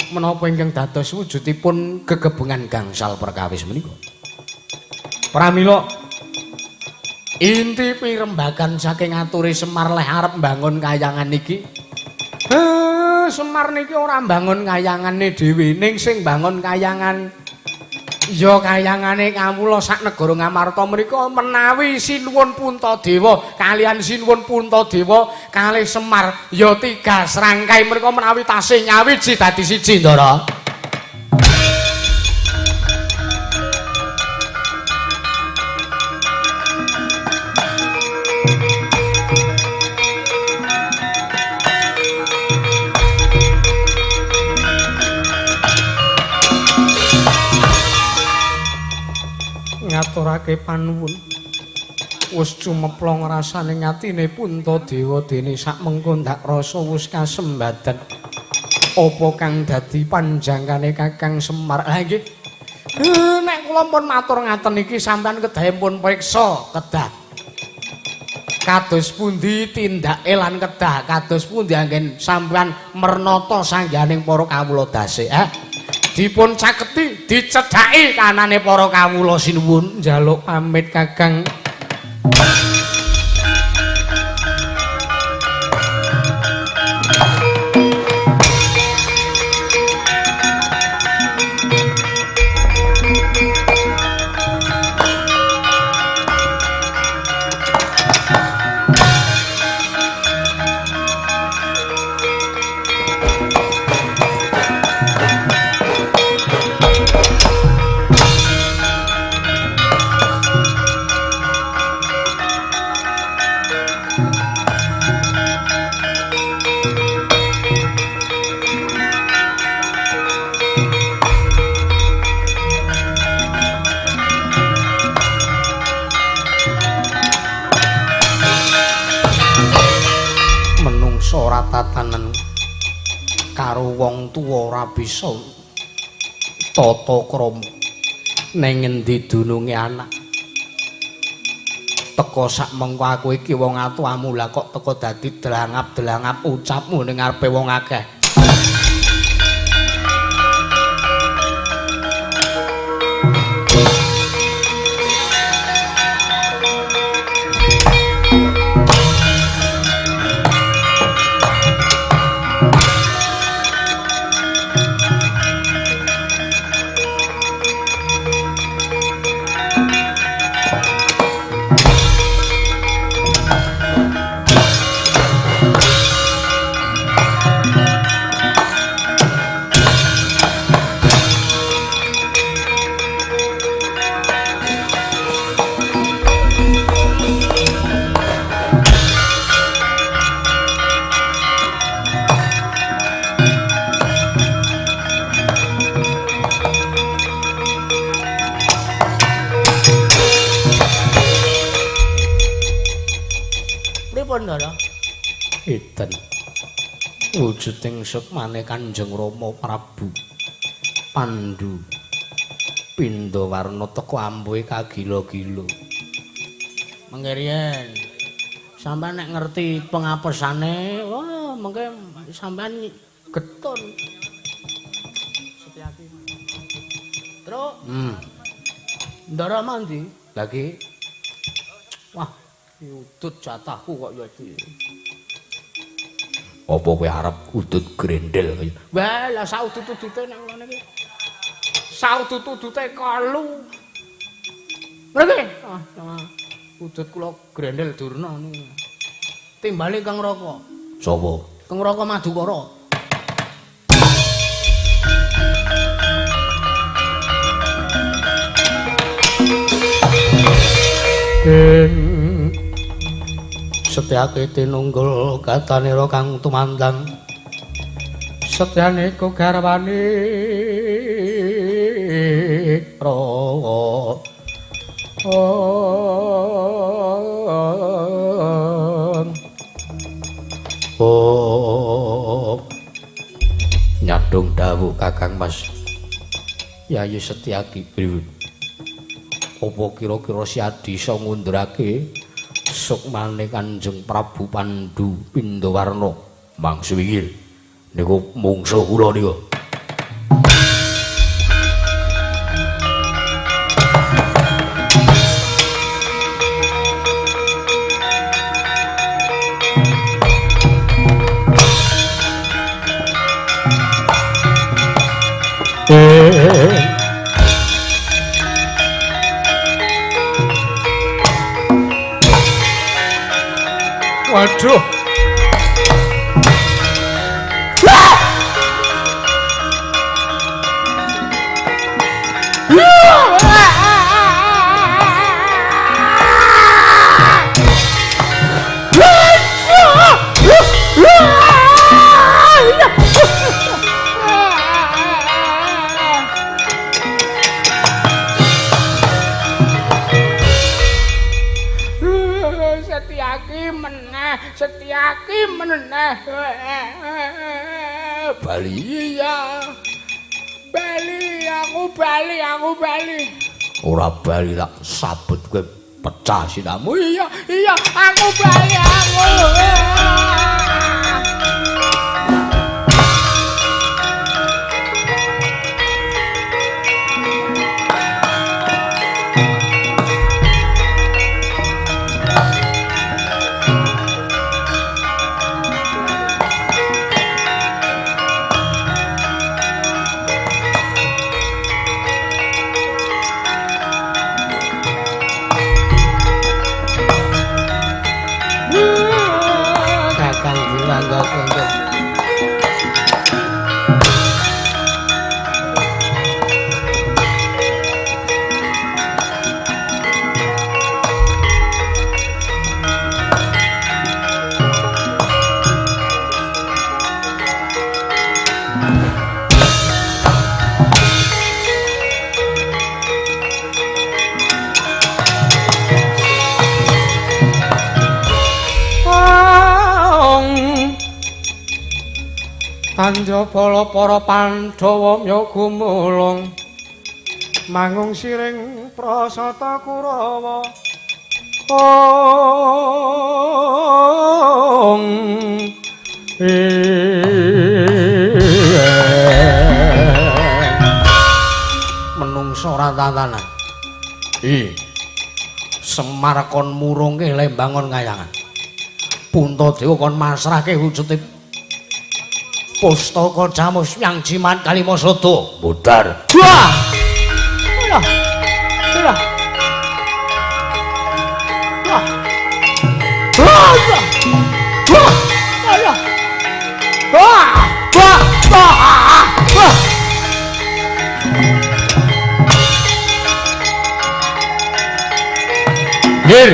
menapa ingkang dados wujudipun gegebengan gangsal perkawis menika. Pramila inti pirembagan saking ature Semar leh arep mbangun kayangan iki. Semar niki ora mbangun kayangane dhewe ning sing mbangun kayangan ya kayangane kawula sak negara Ngamarta menika menawi Sinuwun Puntadewa kalian Sinuwun Puntadewa kalih Semar ya tiga serangkai menika menawi tasih nyawiji dadi siji Ndara. Ngaturake panuwun wis cumeplo ngrasane atine Puntadewa dene sak mengko ndak rasa wis kasembadan apa kang dadi panjangkane Kakang Semar. Ha nggih nek kula pun matur ngaten iki sampean kedahipun priksa kedah kados pundi tindake lan kedah kados pundi anggen sampean mernata sangganing para kawula dasih dipun caketi dicedhaki kanane para kawula sinuwun njaluk pamit Kakang. Tatanan karo wong tuwa ora bisa tata krama ning endi dununge anak teka sak mengko aku iki wong atuamu lah kok teka dadi delangap-delangap ucapmu ning ngarepe wong akeh. Ndara? Eden. Wujuding sukmane Kanjeng Rama Prabu Pandhu Pindawarna teka ambuhe kagila-gila. Mengkirian sampean nek ngerti pengapesane, wah mengke sampean getun. Setyaki. Terus, Ndara mandi lagi. Wah, udut jatahku kok ya iki. Apa kowe arep udut grendel kaya? Wah, lah saudut-udute nek ngono iki. Saudut-udute kalu. Ngerti? Udut kula grendel durna niku. Timbali Kang Raka. Sapa? Kang Raka Madukara. Setyake tinunggul katanira kang tumandang setyane iku garwane rawa nyadung dawuh Kakang Mas Yayi Setyaki pripun apa kira-kira si Adi iso ngundurake sukmane Kanjeng Prabu Pandhu Pindawarna mangsa wingil niku mungsuh kula niku. Waduh. Setyaki meneh Bali ya Bali aku Bali ora bali tak sabut kowe pecah sinamu iya aku Bali aku Anjabala para Pandhawa mya gumulung mangung siring prasata Kurawa menungsa ora tatanan Semar kon murungke lembangon kayangan Puntadewa kon masrahke wujude Pustaka Jamus yang jimat Kalimasada mudhar. Wah! Wah! Wah! Wah! Wah! Wah! Wah! Wah! Hier.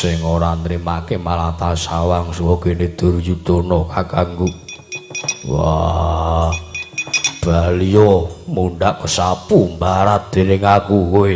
sing ora nrimake malata sawang suwa kene Duryudana kakangku. Wah, Baliyo mundhak kesapu mbarat dening aku kowe.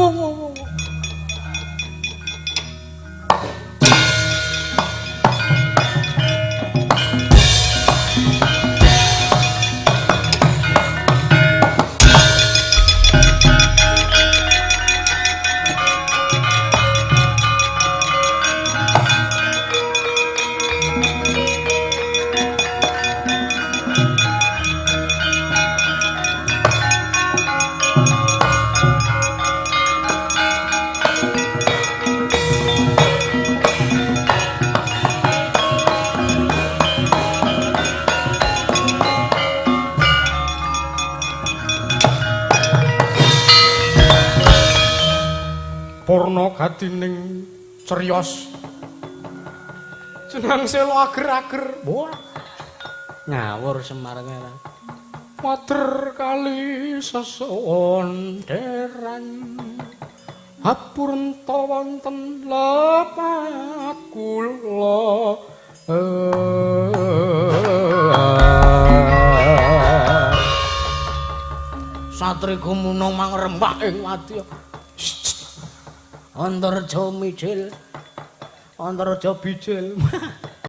Wungu. Purna gatining ceriyos jeneng sela ager-ager wah ngawur Semarang mater kali sesondheran hapurenta wonten lepat kula satri gumunung mangrembak ing wadya Antarja mijil, Antarja bijil.